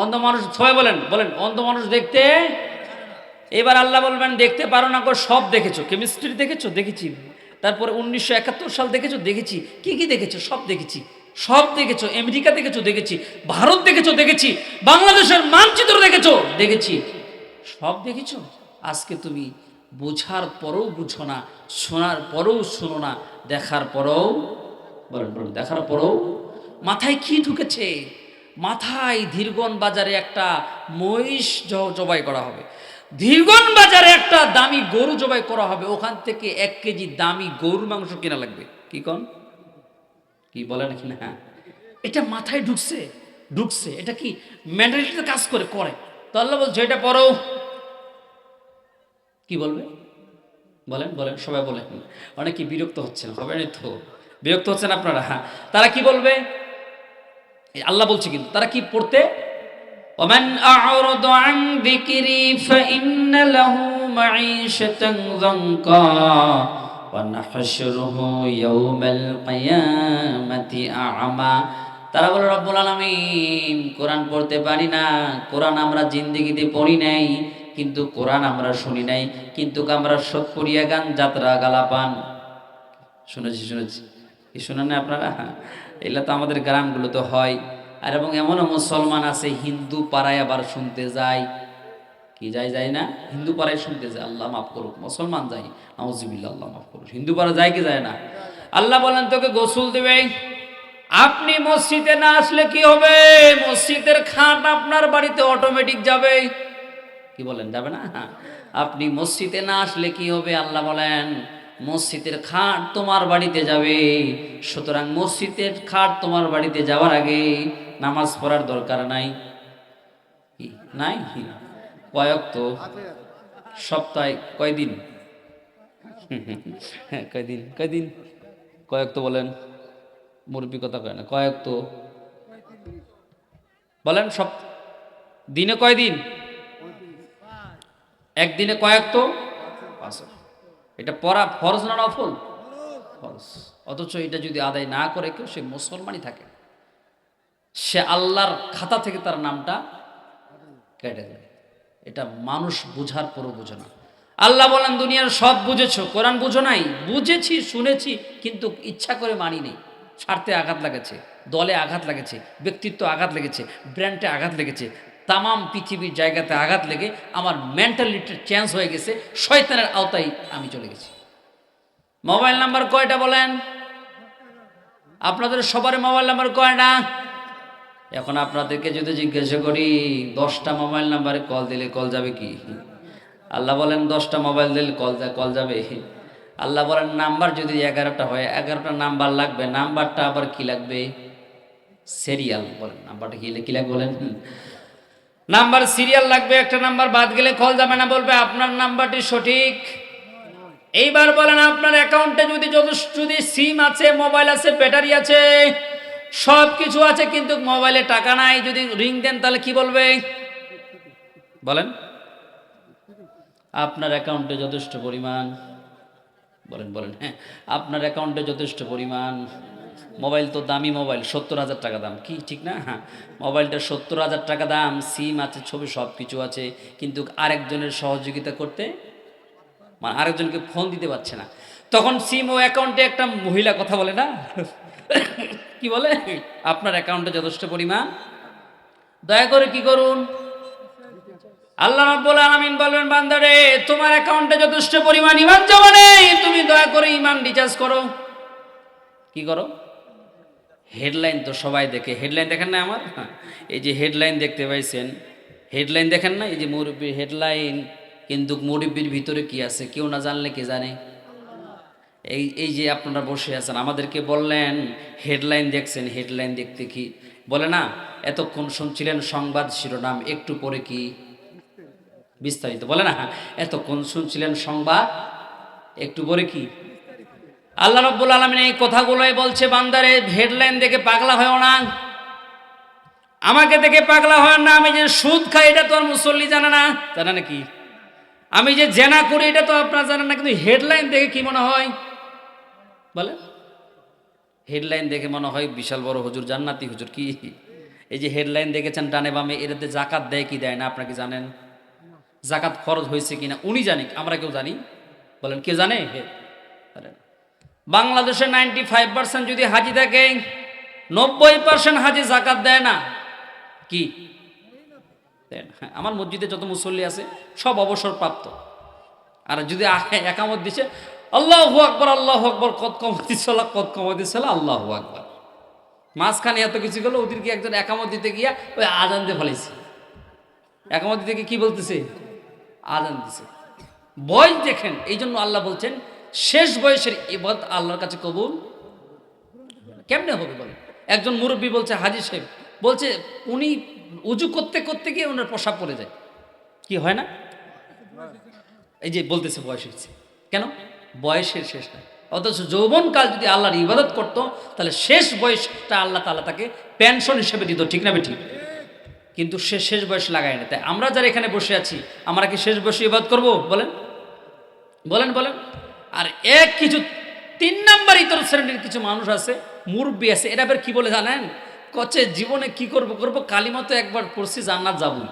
অন্ধ মানুষ সবাই বলেন অন্ধ মানুষ দেখতে। এবার আল্লাহ বলবেন দেখতে পারো না গো, সব দেখেছো। কেমিস্ট্রি দেখেছো? দেখেছি। তারপরে 1971 সাল দেখেছো? দেখেছি। কি দেখেছো? সব দেখেছি। সব দেখেছো? আমেরিকা দেখেছো? দেখেছি। ভারত দেখেছো? দেখেছি। বাংলাদেশের মানচিত্র দেখেছো? দেখেছি। সব দেখেছো। আজকে তুমি বোঝার পরেও বুঝো না, শোনার পরেও শোনো না, দেখার পরেও বলেন দেখার পরেও মাথায় কি ঢুকেছে? মাথায় ধীরগণ বাজারে একটা মহিষ জবাই করা হবে, ধীরগণ বাজারে একটা দামি গরু জবাই করা হবে, ওখান থেকে 1 কেজি দামি গরুর মাংস কেনা লাগবে। কি কন? কি বলেন কি না? এটা মাথায় ঢুকছে। এটা কি মেন্টালিটিতে কাজ করে? তো আল্লাহ বলছে এটা পড়ো। কি বলবে? বলেন সবাই বলেন। অনেকে বিরক্ত হচ্ছেন, হবে না তো? বিরক্ত হচ্ছেন আপনারা? হ্যাঁ। তারা কি বলবে? আল্লাহ বলছে কিন্তু তারা কি পড়তে, ওমান আ'রাদু আন যিকরি ফাইন্না লাহু মাঈশাতান যানকা ওয়া নাহশুরুহু ইয়াওমাল কিয়ামাতি আ'মা। তারা বলে রব্বুল আলামিন কোরআন পড়তে পারি না, কোরআন আমরা জিন্দেগিতে পড়ি নাই, কিন্তু কোরআন আমরা শুনি নাই, কিন্তু আমরা সৎপুরিয়া গান, যাত্রা, গালাপান শুনেছি। কি শুনেন না আপনারা? এগুলো তো আমাদের গ্রামগুলোতে হয়। আর এবং এমনও মুসলমান আছে হিন্দু পাড়ায় আবার শুনতে যায়। কি যায় না? হিন্দু পাড়ায় শুনতে যায়। আল্লাহ মাফ করুক, মুসলমান যাই, নাউজুবিল্লাহ, আল্লাহ মাফ করুক। হিন্দু পাড়া যায় কি যায় না? আল্লাহ বলেন তোকে গোসল দেবে, আপনি মসজিদে না আসলে কি হবে? মসজিদের খাট আপনার বাড়িতে অটোমেটিক যাবে। কি বলেন, যাবে না? আপনি মসজিদে না আসলে কি হবে? আল্লাহ বলেন মসজিদের খাট তোমার বাড়িতে যাবে। সুতরাং মসজিদের খাট তোমার বাড়িতে যাওয়ার আগে নামাজ পড়ার দরকার নাই। নাই? কয়েক তো সপ্তাহে কয়দিন? হ্যাঁ, কয়দিন কয়েক তো বলেন, মুরব্বী কথা কয় না। কয়েক তো বলেন, সব দিনে কয়দিন? একদিনে কয়েক তো 5। এটা পড়া ফরজ না নফল? ফরজ। অথচ এটা যদি আদায় না করে কেউ, সে মুসলমানই থাকে, সে আল্লাহর খাতা থেকে তার নামটা কেটে দেয়। এটা মানুষ বুঝার পরও বোঝে না। আল্লাহ বলেন দুনিয়ার সব বুঝেছো, কোরআন বুঝো নাই? বুঝেছি, শুনেছি, কিন্তু ইচ্ছা করে মানি নেই। স্বার্থে আঘাত লাগেছে, দলে আঘাত লেগেছে, ব্যক্তিত্ব আঘাত লেগেছে, ব্র্যান্ডে আঘাত লেগেছে, তামাম পৃথিবীর জায়গাতে আঘাত লেগে আমার মেন্টালিটি চেঞ্জ হয়ে গেছে, শয়তানের আওতায় আমি চলে গেছি। মোবাইল নাম্বার কয়টা বলেন? আপনাদের সবার মোবাইল নাম্বার কয়টা? এখন আপনাদেরকে যদি জিজ্ঞাসা করি 10টা মোবাইল নাম্বারে কল দিলে কল যাবে কি? আল্লাহ বলেন 10টা মোবাইল দিলে কল যাবে। আল্লাহ বলেন নাম্বার যদি 11টা হয়, 11টা নাম্বার লাগবে, নাম্বারটা আবার কি লাগবে? সিরিয়াল। বলেন নাম্বারটা কি লাগবে বলেন? নাম্বার সিরিয়াল লাগবে। একটা নাম্বার বাদ গেলে কল যাবে না, বলবে আপনার নাম্বারটি সঠিক। এইবার বলেন আপনার অ্যাকাউন্টে যদি সিম আছে, মোবাইল আছে, ব্যাটারি আছে, সব কিছু আছে, কিন্তু মোবাইলে টাকা নাই, যদি রিং দেন তাহলে কি বলবে? বলেন আপনার অ্যাকাউন্টে যথেষ্ট পরিমাণ, বলেন হ্যাঁ আপনার অ্যাকাউন্টে যথেষ্ট পরিমাণ। মোবাইল তো দামি মোবাইল, 70,000 টাকা দাম, কি ঠিক না? হ্যাঁ, মোবাইলটা 70,000 টাকা দাম, সিম আছে, ছবি সব কিছু আছে, কিন্তু আরেকজনের সহযোগিতা করতে, মানে আরেকজনকে ফোন দিতে পারছে না। তখন সিম ও অ্যাকাউন্টে একটা মহিলা কথা বলে না, কি বলে? আপনার অ্যাকাউন্টে যথেষ্ট পরিমাণ, দয়া করে কি করুন? আল্লাহ রাব্বুল আলামিন বলবেন বান্দারে তোমার অ্যাকাউন্টে যথেষ্ট পরিমাণ ঈমান জমা নেই, তুমি দয়া করে ঈমান রিচার্জ করো। কি করো? হেডলাইন তো সবাই দেখে, হেডলাইন দেখেন না আমার? এই যে হেডলাইন দেখতে পাইছেন, হেডলাইন দেখেন না? এই যে মুরব্বীর হেডলাইন, কিন্তু মুরব্বীর ভিতরে কি আছে কেউ না জানলে কে জানে? এই যে আপনারা বসে আছেন, আমাদেরকে বললেন হেডলাইন দেখছেন, হেডলাইন দেখতে কি বলে না? এতক্ষণ শুনছিলেন সংবাদ শিরোনাম, একটু পরে কি বিস্তারিত, বলে না? এতক্ষণ শুনছিলেন সংবাদ, একটু পরে কি? আল্লাহ রাব্বুল আলামিন এই কথাগুলোই বলছে বান্দারে হেডলাইন দেখে পাগলা হয়ো না, আমাকে দেখে পাগলা হয় না। আমি যে সুদ খাই এটা তো আর মুসল্লি জানে না, জানে নাকি? আমি যে জেনা করি এটা তো আপনারা জানেন না, কিন্তু হেডলাইন দেখে কি মনে হয় বলে? হেডলাইন দেখে মনে হয় বিশাল বড় হুজুর, জান্নাতি হুজুর। কি এই যে হেডলাইন দেখেছেন ডানে বামে, এটাতে জাকাত দেয় কি দেয় না আপনারা কি জানেন? জাকাত ফরজ হয়েছে কিনা উনি জানি, আমরা কেউ জানি? বলেন কে জানে? বাংলাদেশে 95% যদি হাজি থাকে, 90% হাজি জাকাত দেয় না। কি দেন? হ্যাঁ, আমার মসজিদে যত মুসল্লি আছে সব অবসর প্রাপ্ত। আর যদি একামত দিছে আল্লাহু আকবার, আল্লাহু আকবার, কত কমাতি সালাহ, কত কমাতি সালাহ, আল্লাহু আকবার। মাঝখানে এত কিছু গেল, ওদেরকে একজন একামত দিতে গিয়া ওই আজান দিয়ে ফেলাইছে। একামত দিতে গিয়ে কি বলতেছে? আজান দিছে। বয়স দেখেন, এই জন্য আল্লাহ বলছেন শেষ বয়সের ইবাদত আল্লাহর কাছে কবুল কেমনে হবে বলে? একজন মুরব্বী বলছে, হাজী সাহেব বলছে উনি উজু করতে করতে গিয়ে ওনার প্রসাব পড়ে যায়, কি হয় না? এই যে বলতেছে বয়স হয়েছে, কেন? বয়সের শেষ নাই। অথচ যৌবনকাল যদি আল্লাহর ইবাদত করতো তাহলে শেষ বয়সটা আল্লাহ তাআলা তাকে পেনশন হিসেবে দিত, ঠিক না বেঠিক? কিন্তু সে শেষ বয়স লাগায় না। তাই আমরা যারা এখানে বসে আছি, আমরা কি শেষ বয়সে ইবাদত করবো? বলেন বলেন বলেন। আর কিছু 3 নাম্বার ইতর শ্রেণীর কিছু মানুষ আছে, মুরব্বী আছে, এরা আবার কি বলে জানেন? কচ্ছে জীবনে কি করব কালিমা তো একবার পড়ছি, জান্নাত যাবই।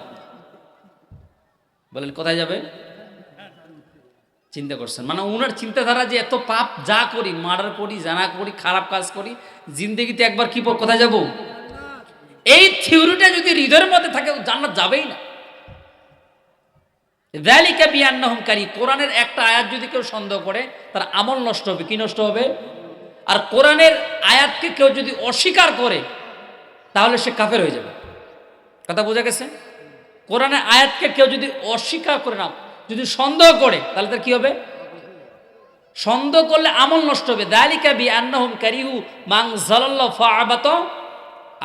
বলেন কোথায় যাবে? চিন্তা করছেন? মানে ওনার চিন্তাধারা যে এত পাপ যা করি, মার্ডার করি, জানা করি, খারাপ কাজ করি, জিন্দেগিতে একবার কি কোথায় যাব? এই থিওরিটা যদি হৃদয়ের মধ্যে থাকে, জান্নাত যাবেই না। যালিকা বিআন্নাহুম কারি, কোরআনের একটা আয়াত যদি কেউ সন্দেহ করে তার আমল নষ্ট হবে। কি নষ্ট হবে? আর কোরআনের আয়াতকে কেউ যদি অস্বীকার করে তাহলে সে কাফের হয়ে যাবে। কথা বোঝা গেছে? কোরআনের আয়াতকে কেউ যদি অস্বীকার করে, না যদি সন্দেহ করে, তাহলে তার কি হবে? সন্দেহ করলে আমল নষ্ট হবে। যালিকা বিআন্নাহুম কারিহু মান যালাল্লাহু ফাআবাত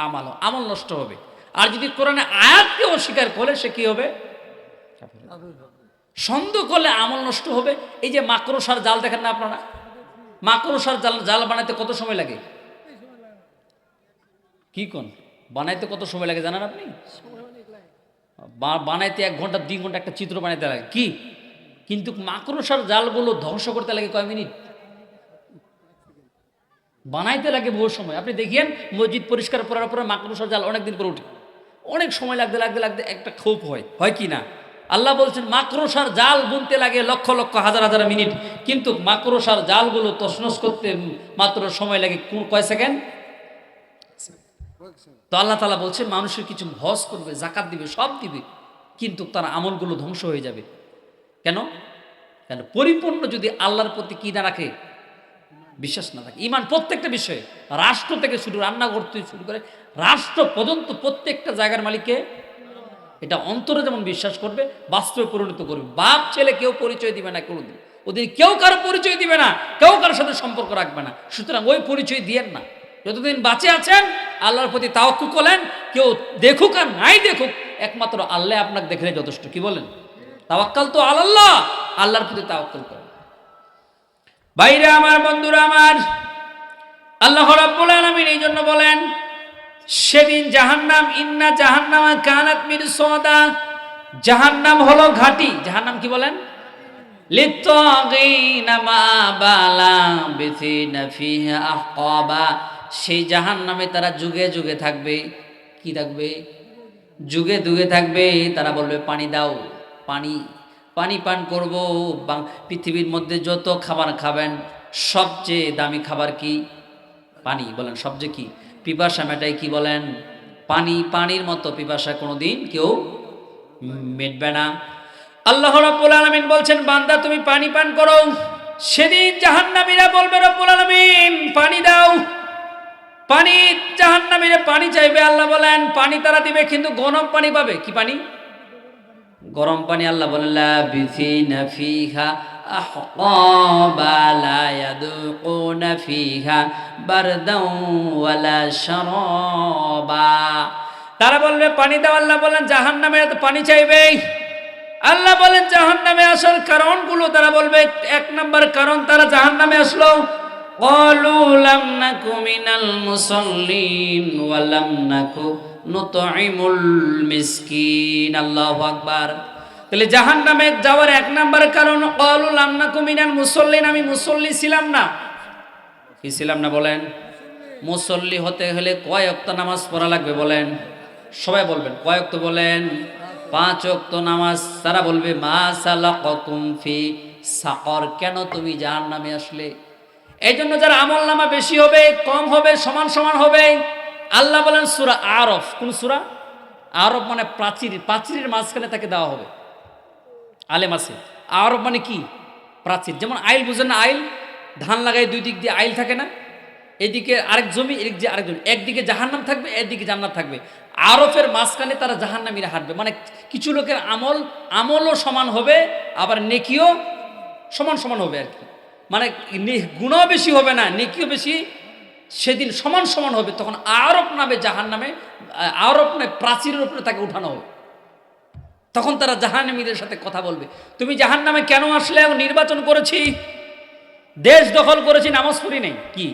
আমাল, আমল নষ্ট হবে। আর যদি কোরআনের আয়াতকে অস্বীকার করে সে কি হবে? সন্দেহ করলে আমল নষ্ট হবে। এই যে মাকড়সার জাল দেখেন না আপনারা? মাকড়সার জাল বানাইতে কত সময় লাগে? কি কোন বানাইতে কত সময় লাগে জানেন আপনি? বানাইতে 1 ঘন্টা 2 ঘন্টা একটা চিত্র বানাইতে লাগে কি, কিন্তু মাকড়সার জালগুলো ধ্বংস করতে লাগে কয় মিনিট? বানাইতে লাগে বহু সময়। আপনি দেখিয়েন মসজিদ পরিষ্কার করার পরে মাকড়সার জাল অনেকদিন পরে উঠে, অনেক সময় লাগতে লাগতে লাগতে একটা ক্ষোভ হয় কি না? আল্লাহ বলছেন মাকড়সার জাল বুনতে লাগে লক্ষ লক্ষ হাজার হাজার মিনিট, কিন্তু মাকড়সার জালগুলো তছনছ করতে মাত্র সময় লাগে কয় সেকেন্ড? তো আল্লাহ তাআলা বলছে মানুষের কিছু হজ করবে, যাকাত দিবে, সব দিবে, কিন্তু তার আমলগুলো ধ্বংস হয়ে যাবে। কেন? কেন? পরিপূর্ণ যদি আল্লাহর প্রতি কি না রাখে, বিশ্বাস না থাকে। ঈমান প্রত্যেকটা বিষয়ে, রাষ্ট্র থেকে শুরু, রান্নাঘর থেকে শুরু করে রাষ্ট্র পর্যন্ত প্রত্যেকটা জায়গার মালিককে এটা অন্তরে যেমন বিশ্বাস করবে, বাস্তবে পরিণত করবে। বাপ ছেলে কেউ পরিচয় দিবে না কোনোদিন, ওদের কেউ কারো পরিচয় দিবে না, কেউ কারোর সাথে সম্পর্ক রাখবে না। সুতরাং ওই পরিচয় দিয়েন না। যতদিন বাঁচে আছেন আল্লাহর প্রতি তাওয়াক্কুল করেন। কেউ দেখুক আর নাই দেখুক, একমাত্র আল্লাহ আপনাকে দেখলে যথেষ্ট। কি বলেন? তাওয়াক্কাল তো আল্লাহ, আল্লাহর প্রতি তাওয়াক্কুল করেন। ভাইরা আমার, বন্ধুরা আমার, আল্লাহ রাব্বুল আলামিন এই জন্য বলেন সেদিন জাহান্নাম, ইন্না জাহান্নামা কানাত মিরসাদা, জাহান্নাম হলো ঘাটি। জাহান্নাম কি বলেন? লিত্তাগিনা মাবালা বিথিনা ফিহা আহকাবা, সেই জাহান্নামে তারা যুগে যুগে থাকবে। কি থাকবে? যুগে যুগে থাকবে। তারা বলবে পানি দাও, পানি পানি পান করব। পৃথিবীর মধ্যে যত খাবার খাবেন সবচেয়ে দামি খাবার কি? পানি। বলেন সবচেয়ে কি? পিপাসা মেটাই কি? বলেন পানি। পানির মতো পিপাসা কোনোদিন কেউ মেটবে না। আল্লাহ রাব্বুল আলামিন বলছেন বান্দা তুমি পানি পান করো। সেদিন জাহান্নামীরা বলবে রব্বুল আলামিন পানি দাও, পানি। জাহান্নামীরা পানি চাইবে, আল্লাহ বলেন পানি তারা দিবে, কিন্তু গরম পানি পাবে। কি পানি? গরম পানি। আল্লাহ বলেন লাবিথিনা ফিহা আহকাবা লা ইয়াদুকুনা ফিহা বারদাও ওয়ালা শারাবা। তারা বলবে পানি দাও। আল্লাহ বলেন জাহান্নামীরা তো পানি চাইবে। আল্লাহ বলেন জাহান্নামে আসার কারণগুলো তারা বলবে। এক নাম্বার কারণ, তারা জাহান্নামে আসলো ক্বালু লাম নাকু মিনাল মুসাল্লিন ওয়া লাম নাকু নুতঈমুল মিসকিন। আল্লাহু আকবার। তাহলে জাহান্নামে যাওয়ার এক নাম্বার কারণ ক্বালু লাম নাকু মিনাল মুসাল্লিন, আমি মুসল্লি ছিলাম না। কি ছিলাম না? বলেন মুসল্লি হতে হলে কয় ওয়াক্ত নামাজ পড়া লাগবে? বলেন সবাই বলবেন কয় ওয়াক্ত? বলেন 5 ওয়াক্ত নামাজ। তারা বলবে মা সালাকাতুম ফি সাকর, কেন তুমি জাহান্নামে আসলে? এই জন্য যারা আমল নামা বেশি হবে কম হবে সমান সমান হবে। আল্লাহ বলেন সূরা আরফ। কোন সূরা? আরফ মানে প্রাচীর, প্রাচীরের মাঝখানে তাকে দেওয়া হবে। আলেম আছে, আরফ মানে কি? প্রাচীর। যেমন আইল বুঝেন না? আইল, ধান লাগাই দুই দিক দিয়ে আইল থাকে না? এদিকে আরেক জমি, এদিক দিয়ে আরেক জমি, একদিকে জাহান্নাম থাকবে, একদিকে জান্নাত থাকবে। আরফের মাঝখানে তারা জাহান্নামীরা হাঁটবে। মানে কিছু লোকের আমলও সমান হবে, আবার নেকিও সমান সমান হবে আর কি। মানে গুনাহ বেশি হবে না, নেকিও বেশি, সেদিন সমান সমান হবে। তখন আরব নামে জাহান্নামে, আরব নামে প্রাচীরের উপরে তাকে উঠানো হবে। তখন তারা জাহান্নামীদের সাথে কথা বলবে, তুমি জাহান্নামে কেন আসলে? নির্বাচন করেছি, দেশ দখল করেছি, নামাজ পড়ি নেই। কি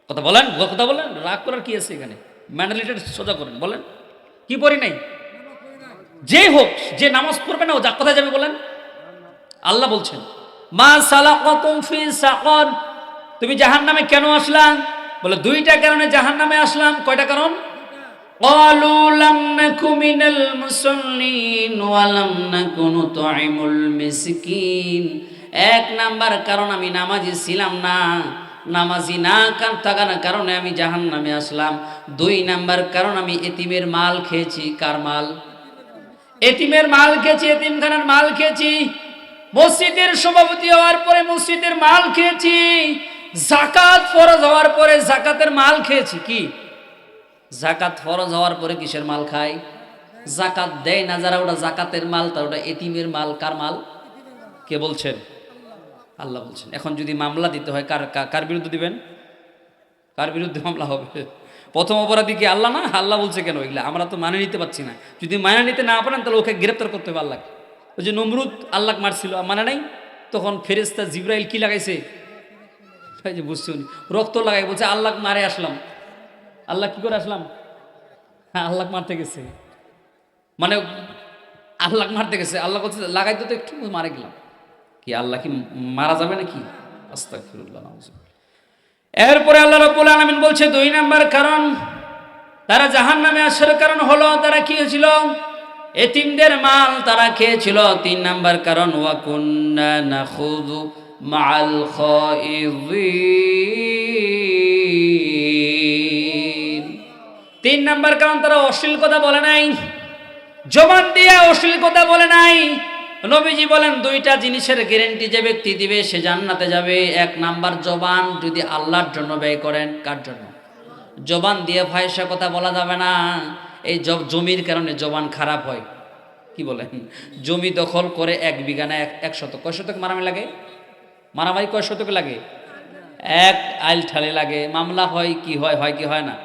কথা বলেন? কথা বলেন, রাগ করার কি আছে এখানে? মেন্টালিটি সোজা করেন, বলেন কি পড়ি নাই? যে হোক, যে নামাজ পড়বে না ও যা কোথায় যাবে? বলেন আল্লাহ বলছেন মা সালাকাতুম ফি সাকর, তুমি জাহান্নামে কেন আসলা? বলে দুইটা কারণে জাহান্নামে আসলাম। কয়টা কারণ? ক্বালু লাম নাকু মিনাল মুসাল্লিন ওয়া লাম নাকু নুতঈমুল মিসকিন। এক নাম্বার কারণ আমি নামাজি ছিলাম না, নামাজি না থাকার কারণে আমি জাহান্নামে আসলাম। 2 নাম্বার কারণ আমি এতিমের মাল খেয়েছি। কার মাল? এতিমের মাল খেয়েছি, এতিমখানার মাল খেয়েছি। মসজিদের সভাপতি হওয়ার পরে মসজিদের মাল খেয়েছি। যাকাত ফরজ হওয়ার পরে যাকাতের মাল খেয়েছি। কি যাকাত ফরজ হওয়ার পরে কিসের মাল খায়? যাকাত দেয় না যারা, ওটা যাকাতের মাল, তার ওটা এতিমের মাল। কার মাল? কে বলছেন? আল্লাহ বলছেন। এখন যদি মামলা দিতে হয় কার বিরুদ্ধে দিবেন? কার বিরুদ্ধে মামলা হবে? প্রথম অপরাধী কি আল্লাহ না? আল্লাহ বলছে কেন এগুলা? আমরা তো মানে নিতে পারছি না। যদি মানে নিতে না পারেন তাহলে ওকে গ্রেপ্তার করতে হবে আল্লাহকে। ওই যে নমরুদ আল্লাহ মারছিল, মানে নাই? তখন ফেরেশতা জিবরাইল কি লাগাইছে? যে বুঝছি উনি রক্ত লাগাই, বলছে আল্লাহ মারে আসলাম। আল্লাহ কি করে আসলাম? হ্যাঁ, আল্লাহ মারতে গেছে, মানে আল্লাহ মারতে গেছে। আল্লাহ বলছে লাগাইতে তো একটু মারে গেলাম। কি আল্লাহ কি মারা যাবে নাকি? আস্তাগফিরুল্লাহ। এরপরে আল্লাহ রাব্বুল আলামিন বলছে 2 নাম্বার কারণ তারা জাহান্নামে আসার কারণ হলো তারা কি হয়েছিল? এতিমদের মাল তারা খেয়েছিল। 3 নাম্বার কারণ ওয়া কুন্না নাখুযু মাআল খায়িযিন। 3 নাম্বার কারণ তারা অশ্লীল কথা বলে নাই, জবান দিয়ে অশ্লীল কথা বলে নাই। নবীজি বলেন 2টা জিনিসের গ্যারান্টি যে ব্যক্তি দিবে সে জান্নাতে যাবে। 1 নাম্বার জবান যদি আল্লাহর জন্য ব্যয় করেন। কার জন্য? জবান দিয়ে ফাহিশা কথা বলা যাবে না। এই জমির কারণে জবান খারাপ হয়। কি বলেন? জমি দখল করে 1 বিঘা না 1 শতক, কয় শতক মারামারি লাগে? মারামারি কয় শতক লাগে? 1 আইল ঠালে লাগে, মামলা হয় কি হয়, হয় কি হয় না?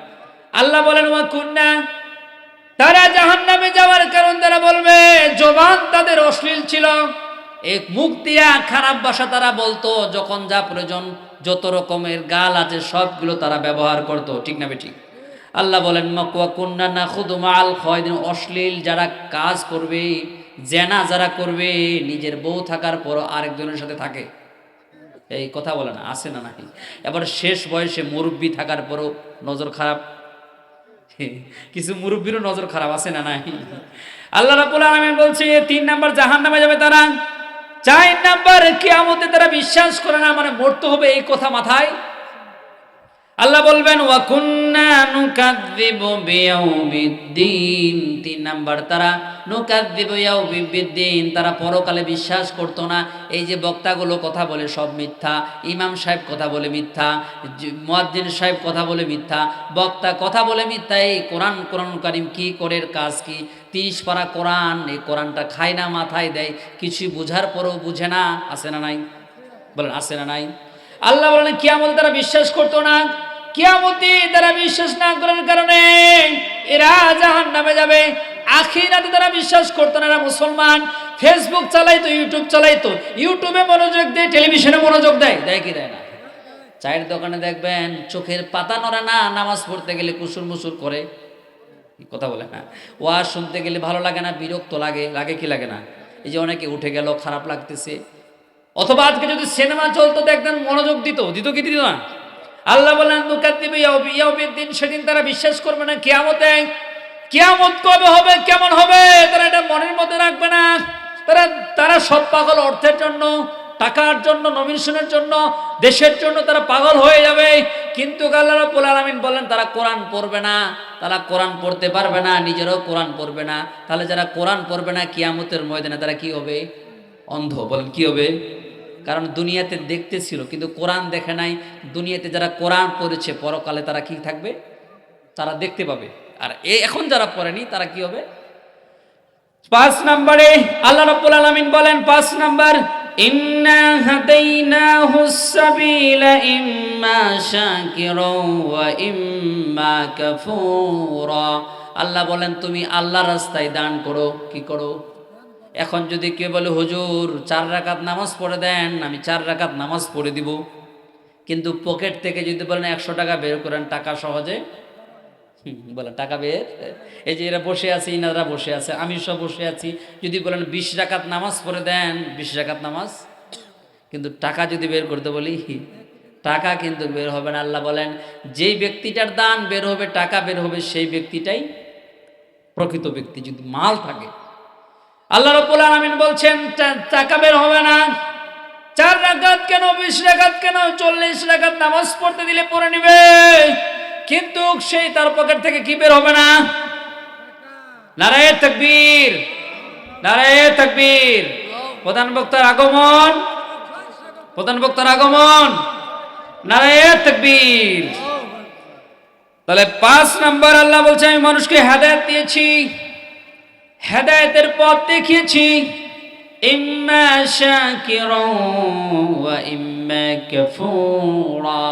আল্লাহ বলেন ওয়া কুন্না, তারা জাহান্নামে যাওয়ার কারণ তারা বলবে জবান তাদের অশ্লীল ছিল, এক মুখ দিয়া খারাপ ভাষা তারা বলতো, যখন যা প্রয়োজন যত রকমের গাল আছে সবগুলো তারা ব্যবহার করতো, ঠিক না বেঠিক? আল্লাহ বলেন ওয়া কুন্না নাখুদু মাআল খায়দিন, অশ্লীল যারা কাজ করবে, জেনা যারা করবে, নিজের বউ থাকার পর আরেকজনের সাথে থাকে, এই কথা বলে না, আছে না নাকি? এবার শেষ বয়সে মুরব্বী থাকার পরও নজর খারাপ, কিছু মুরব্বীরও নজর খারাপ, আছে না নাই? আল্লাহ রাব্বুল আলামিন বলছে 3 নাম্বার জাহান্নামে যাবে তারা। 4 নাম্বার কিয়ামতে তারা বিশ্বাস করে না, মানে মরতে হবে এই কথা মাথায়। আল্লাহ বলবেন ওয়া কুন্না নুকাযযিবু বিয়াউমিদ্দিন। 3 নাম্বার তারা নুকাযযিবু বিয়াউমিদ্দিন, তারা পরকালে বিশ্বাস করতো না। এই যে বক্তাগুলো কথা বলে সব মিথ্যা, ইমাম সাহেব কথা বলে মিথ্যা, মুয়াজ্জিন সাহেব কথা বলে মিথ্যা, বক্তা কথা বলে মিথ্যা। এই কোরআন কারীম কি করে, কাজ কি? 30 পারা কোরআন, এই কোরআনটা খায় না, মাথায় দেয়, কিছু বুঝার পরও বুঝে না, আছে না নাই? বলেন আছে না নাই? আল্লাহ বলেন কিয়ামতে তারা বিশ্বাস করতো না। কিয়ামতে তারা বিশ্বাস না করার কারণে এরা জাহান্নামে যাবে। আখিরাতে তারা বিশ্বাস করতো না। এরা মুসলমান, ফেসবুক চালাইতো, ইউটিউব চালাইতো, ইউটিউবে মনোযোগ দেয়, টেলিভিশনে মনোযোগ দেয়, দেয় কি দেয় না? চায়ের দোকানে দেখবেন চোখের পাতা নড়ে না, নামাজ পড়তে গেলে কুসুর মুসুর করে, কথা বলে না। ওয়াজ শুনতে গেলে ভালো লাগে না, বিরক্ত লাগে, লাগে কি লাগে না? এই যে অনেকে উঠে গেল, খারাপ লাগতেছে। অথবা আজকে যদি সিনেমা চলতো দেখতেন মনোযোগ দিত, দিত কি দিত না? আল্লাহ বলেন নুকাযযিবু বিয়াউমিদ্দিন, সেদিন তারা বিশ্বাস করবে না কিয়ামতে। কিয়ামত কবে হবে, কেমন হবে, তারা এটা মনের মধ্যে রাখবে না। তারা সব পাগল, অর্থের জন্য, টাকার জন্য, নমিনেশনের জন্য, দেশের জন্য তারা পাগল হয়ে যাবে। কিন্তু আল্লাহ রাব্বুল আলামিন বলেন তারা কোরআন পড়বে না, তারা কোরআন পড়তে পারবে না, নিজেরাও কোরআন পড়বে না। তাহলে যারা কোরআন পড়বে না কিয়ামতের ময়দানে তারা কি হবে? অন্ধ। বলেন কি হবে? কারণ দুনিয়াতে দেখতেছিল কিন্তু কোরআন দেখে নাই। দুনিয়াতে যারা কোরআন পড়েছে পরকালে তারা কি থাকবে? তারা দেখতে পাবে। আর এখন যারা পড়েনি তারা কি হবে? 5 নম্বরে আল্লাহ রাব্বুল আলামিন বলেন 5 নাম্বার, ইন্না হাদাইনাহুস সাবিলা ইম্মা শাকিরাও ওয়া ইম্মা কাফুরা। আল্লাহ বলেন তুমি আল্লাহর রাস্তায় দান করো, কি করো? এখন যদি কেউ বলে হুজুর 4 রাকাত নামাজ পড়ে দেন, আমি 4 রাকাত নামাজ পড়ে দিব। কিন্তু পকেট থেকে যদি বলেন 100 টাকা বের করেন, টাকা সহজে বলেন টাকা বের, এই যে এরা বসে আছে, ইনারা বসে আছে, আমি সব বসে আছি, যদি বলেন 20 রাকাত নামাজ পড়ে দেন, 20 রাকাত নামাজ, কিন্তু টাকা যদি বের করতে বলি টাকা কিন্তু বের হবে না। আল্লাহ বলেন যেই ব্যক্তিটার দান বের হবে, টাকা বের হবে, সেই ব্যক্তিটাই প্রকৃত ব্যক্তি, যদি মাল থাকে। আল্লাহ রাব্বুল আলামিন বলছেন টাকা বের হবে না। 4 রাকাত কেন, 20 রাকাত কেন, 40 রাকাত নামাজ পড়তে দিলে পড়ে নিবে, কিন্তু সেই তার পকেট থেকে কি বের হবে না? নারায়ে তাকবীর, নারায়ে তাকবীর। প্রধান বক্তার আগমন, প্রধান বক্তার আগমন, নারায়ে তাকবীর। তাহলে 5 নাম্বার আল্লাহ বলছে আমি মানুষকে হেদায়েত দিয়েছি, হেদায়েতের পথ দেখিয়েছি। ইম্মা শাকিরাও ওয়া ইম্মা কাফুরা।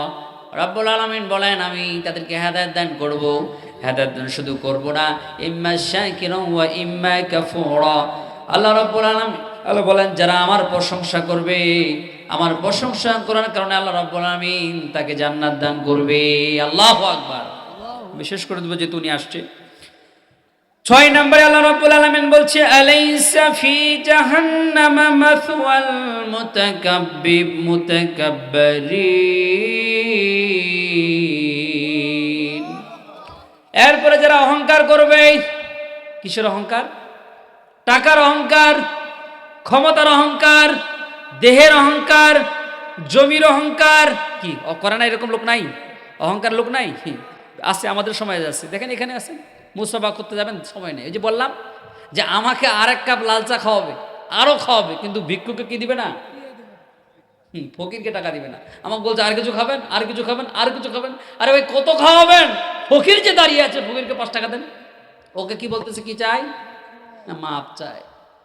রাব্বুল আলামিন বলেন আমি তাদেরকে হেদায়েত দান করব, হেদায়েত দান শুধু করব না, ইম্মা শাকিরাও ওয়া ইম্মা কাফুরা। আল্লাহ রাব্বুল আলামিন আল্লাহ বলেন যারা আমার প্রশংসা করবে, আমার প্রশংসা করার কারণে আল্লাহ রাব্বুল আলামিন তাকে জান্নাত দান করবে। আল্লাহু আকবার। বিশেষ করে দেব যে উনি আসছে। 6 নম্বরে আল্লাহ রাব্বুল আলামিন বলছে আলাইসা ফি জাহান্নামা মাসওয়াল মুতাকাব্বিরিন। এরপরে যারা অহংকার করবে, কিসের অহংকার? টাকার অহংকার, ক্ষমতার অহংকার, দেহের অহংকার, জমির অহংকার। কি করে না? এরকম লোক নাই? অহংকার লোক নাই? আছে, আমাদের সমাজে আছে। দেখেন এখানে আছেন, মুসাফা করতে যাবেন, সময় নেই। ওই যে বললাম যে আমাকে আরেক কাপ লাল চা খাওয়াবে, আরো খাওয়াবে, কিন্তু ভিক্ষুকে কি দিবে না? ফকিরকে টাকা দিবে না। আমাকে বলছে আর কিছু খাবেন, আর কিছু খাবেন, আর কিছু খাবেন। আরে ভাই কত খাওয়াবেন? ফকির যে দাঁড়িয়ে আছে, ফকিরকে 5 টাকা দেন। ওকে কি বলতেছে, কি চাই না মাপ চাই।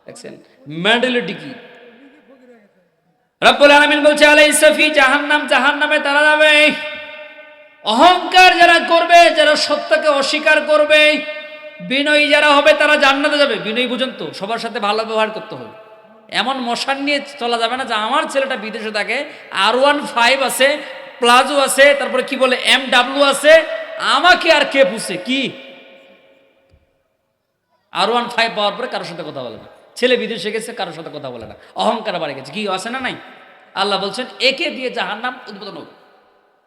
দেখছেন মেন্টালিটি কি। রব্বুল আলামিন বলছে আলাইসা ফি জাহান্নাম, জাহান্নামে তারা যাবে। অহংকার যারা করবে, যারা সত্যকে অস্বীকার করবে, বিনয়ী যারা হবে তারা জান্নাতে যাবে। বিনয়ী বুঝেন তো, সবার সাথে ভালো ব্যবহার করতে হবে। এমন মশান নিয়ে চলা যাবে না যে আমার ছেলেটা বিদেশে থাকে, R15 আছে, প্লাজো আছে, তারপরে কি বলে MW আছে, আমাকে আর কে পুষে কি। R15 পাওয়ার পরে কারোর সাথে কথা বলে না, ছেলে বিদেশে গেছে কারোর সাথে কথা বলে না, অহংকার বাড়ে গেছে। কি আছে না নাই? আল্লাহ বলছেন একে দিয়ে জাহান্নাম উদ্বোধন হবে,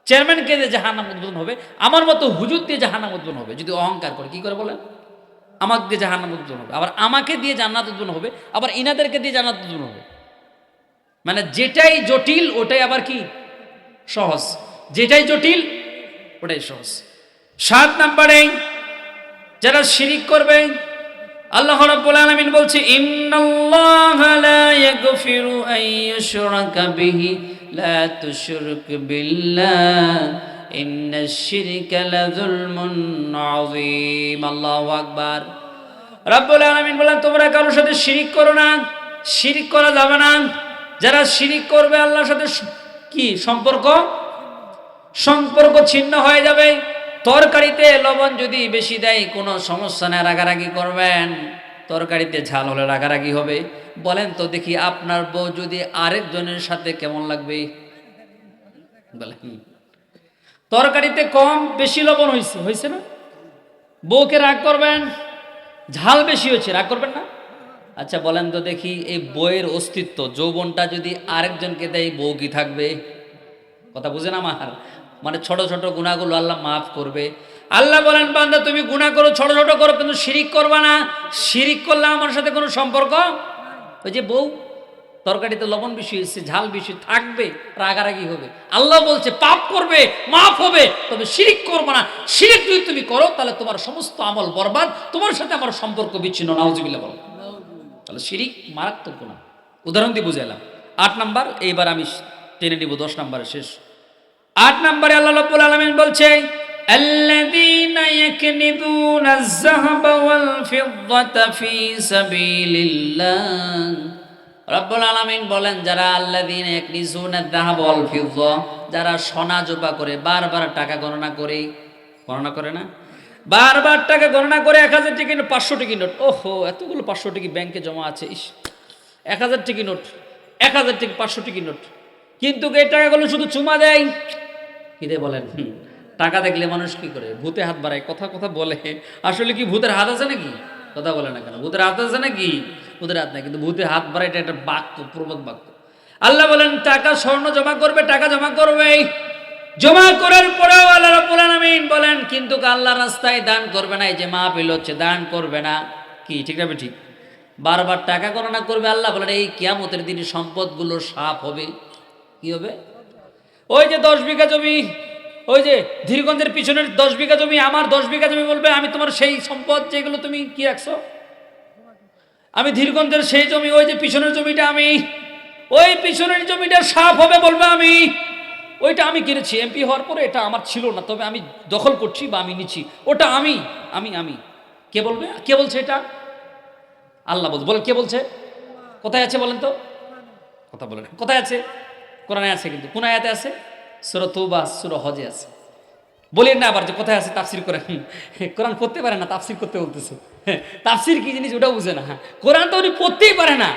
চেয়ারম্যানকে দিয়ে জাহান্নাম উদ্বোধন হবে, আমার মতো হুজুর দিয়ে জাহান্নাম উদ্বোধন হবে যদি অহংকার করে। কি করে বলেন? আমাকে দিয়ে জাহান্নাম উদ্বোধন হবে, আবার আমাকে দিয়ে জান্নাত উদ্বোধন হবে, আবার ইনাদেরকে দিয়ে জান্নাত উদ্বোধন হবে। মানে যেটাই জটিল ওটাই আবার কি সহজ, যেটাই জটিল ওটাই সহজ। 7 নম্বরে যারা শিরিক করবে, আল্লাহ রাব্বুল আলামিন বলছে ইন্নাল্লাহা লা ইয়াগফিরু আন ইউশরাকা বিহি লা তুশরিক বিল্লাহ ইন্নাশ শিরকা লাযুলমুন আযীম। আল্লাহু আকবার। রাব্বুল আলামিন বলেন তোমরা কারোর সাথে শিরিক করো না, শিরিক করা যাবে না। যারা শিরিক করবে আল্লাহর সাথে কি সম্পর্ক, সম্পর্ক ছিন্ন হয়ে যাবে। তরকারিতে লবণ যদি বেশি দেয় কোনো সমস্যা নেই, রাগারাগি করবেন। তরকারিতে ঝাল হলে রাগারাগি হবে। বলেন তো দেখি আপনার বউ যদি আরেকজনের সাথে কেমন লাগবে? বলেন তরকারিতে কম বেশি লবণ হয়েছে, হয়েছে না? বউকে রাগ করবেন, ঝাল বেশি হয়েছে, রাগ করবেন না? আচ্ছা বলেন তো দেখি এই বউয়ের অস্তিত্ব, যৌবনটা যদি আরেকজনকে দেয় বউ কি থাকবে? কথা বুঝেন আমার? মানে ছোট ছোট গুনাহগুলো আল্লাহ মাফ করবে। আল্লাহ বলেন বান্দা তুমি গুনাহ করো, ছোট ছোট করো, কিন্তু শিরিক করবা না। শিরিক করলে আমার সাথে কোনো সম্পর্ক, ওই যে বউ তরকারিতে লবণ বেশি হয়েছে, ঝাল বেশি, থাকবে, রাগারাগি হবে। আল্লাহ বলছে পাপ করবে, মাফ হবে, তবে শিরিক করবা না। শিরিক যদি তুমি করো তাহলে তোমার সমস্ত আমল বরবাদ, তোমার সাথে আমার সম্পর্ক বিচ্ছিন্ন। নাউজুবিল্লাহ বলো। তাহলে শিরিক মারাত্মক গুনাহ। উদাহরণ দিয়ে বুঝাইলাম। 8 নাম্বার, এইবার আমি টেনে নিব 10 নাম্বারে শেষ। 8 নম্বরে আল্লাহ রাব্বুল আলামিন বলছে আল্লাযীনা ইয়াকনিযুনা আয-যাহাবা ওয়াল ফিদ্দাতা ফি সাবিলিল্লাহ। রাব্বুল আলামিন বলেন যারা আল্লাযীনা ইয়াকনিযুনা আয-যাহাবা ওয়াল ফিদ্দা, যারা সোনা জোপা করে, বারবার টাকা গণনা করে, গণনা করে না, বারবার টাকা গণনা করে 1000 টাকা নোট, 500 টাকা নোট, ওহো এতগুলো 500 টাকা ব্যাংকে জমা আছে, ইস 1000 টাকা নোট, 1000 টাকা 500 টাকা নোট, কিন্তু এই টাকাগুলো শুধু চুমা দেয়। কি দেয় বলেন? টাকা দেখলে মানুষ কি করে? ভূতে হাত বাড়ায়, কথা কথা বলে। আসলে কি ভূতের হাত আছে নাকি? কথা বলে না কেন? ভূতের হাত আছে নাকি? ভূতের হাত নাই, কিন্তু ভূতের হাত বাড়ায়, এটা একটা বাক্য, প্রবাদ বাক্য। আল্লাহ বলেন টাকা স্বর্ণ জমা করবে, টাকা জমা করবে, জমা করার পরেও আল্লাহ রাব্বুল আলামিন বলেন কিন্তু আল্লাহর রাস্তায় দান করবে না। এই যে মাহফিল হচ্ছে, দান করবে না, কি ঠিক না? ঠিক। বারবার টাকা গণনা করবে। আল্লাহ বলেন এই কিয়ামতের দিনে সম্পদগুলো সাফ হবে। কি হবে? ওই যে 10 বিঘা জমি, ওই যে ধীরগঞ্জের পিছনের 10 বিঘা জমি আমার, 10 বিঘা জমি বলবে আমি তোমার সেই সম্পদ যেগুলো তুমি কি রাখছো, আমি ধীরগঞ্জের সেই জমি, ওই যে পিছনের জমিটা আমি, ওই পিছনের জমিটা সাফ হবে, বলবে আমি ওইটা আমি কিনেছি এমপি হওয়ার পরে, এটা আমার ছিল না, তবে আমি দখল করছি বা আমি নিচ্ছি, ওটা আমি আমি আমি কে বলবে? কে বলছে এটা? আল্লাহ বলছে। বলে কে বলছে? কোথায় আছে বলেন তো? কথা বলেন কোথায় আছে? কোরআনে আছে, কিন্তু কোন আয়াতে আছে? সূরা তওবা, সূরা হজে আছে। বলেন না আবার যে কোথায় আছে তাফসীর করেন। কোরআন পড়তে পারে না, তাফসীর করতে বলতেছে। তাফসীর কি জিনিস ওটাও বুঝে না। কোরআন তো উনি পড়তেই পারে না,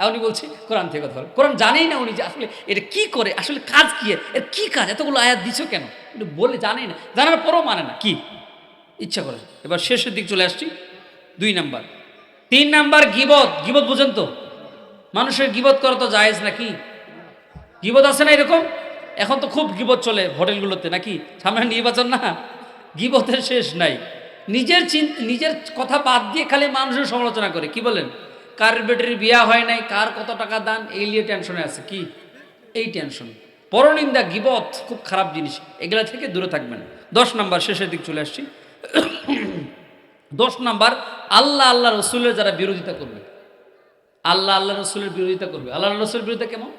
উনি বলছে কোরআন থেকে কথা বলে। কোরআন জানেই না উনি যে আসলে এটা কি করে, আসলে কাজ কি, এর কি কাজ, এতগুলো আয়াত দিছো কেন, উনি বলে জানেই না, জানার পরও মানে না, কি ইচ্ছা করে। এবার শেষের দিক চলে আসছি। 2 নাম্বার। 3 নাম্বার গীবত। গীবত বুঝেন তো? মানুষের গীবত করা তো জায়েজ নাকি? গীবত আছে না এরকম? এখন তো খুব গীবত চলে হোটেলগুলোতে, নাকি? সামনে নির্বাচন না, গীবতের শেষ নাই। নিজের কথা বাদ দিয়ে খালি মানুষের সমালোচনা করে। কি বলেন? কার বেটির বিয়া হয় নাই, কার কত টাকা দান, এই নিয়ে টেনশনে আছে। কি এই টেনশন? পরনিন্দা, গীবত খুব খারাপ জিনিস, এগুলা থেকে দূরে থাকবেন। 10 নাম্বার, শেষের দিক চলে আসছি। 10 নাম্বার, আল্লাহ রসুলের যারা বিরোধিতা করবে, আল্লাহ রসুলের বিরোধিতা করবে। আল্লাহ রসুলের বিরোধিতা কেমন?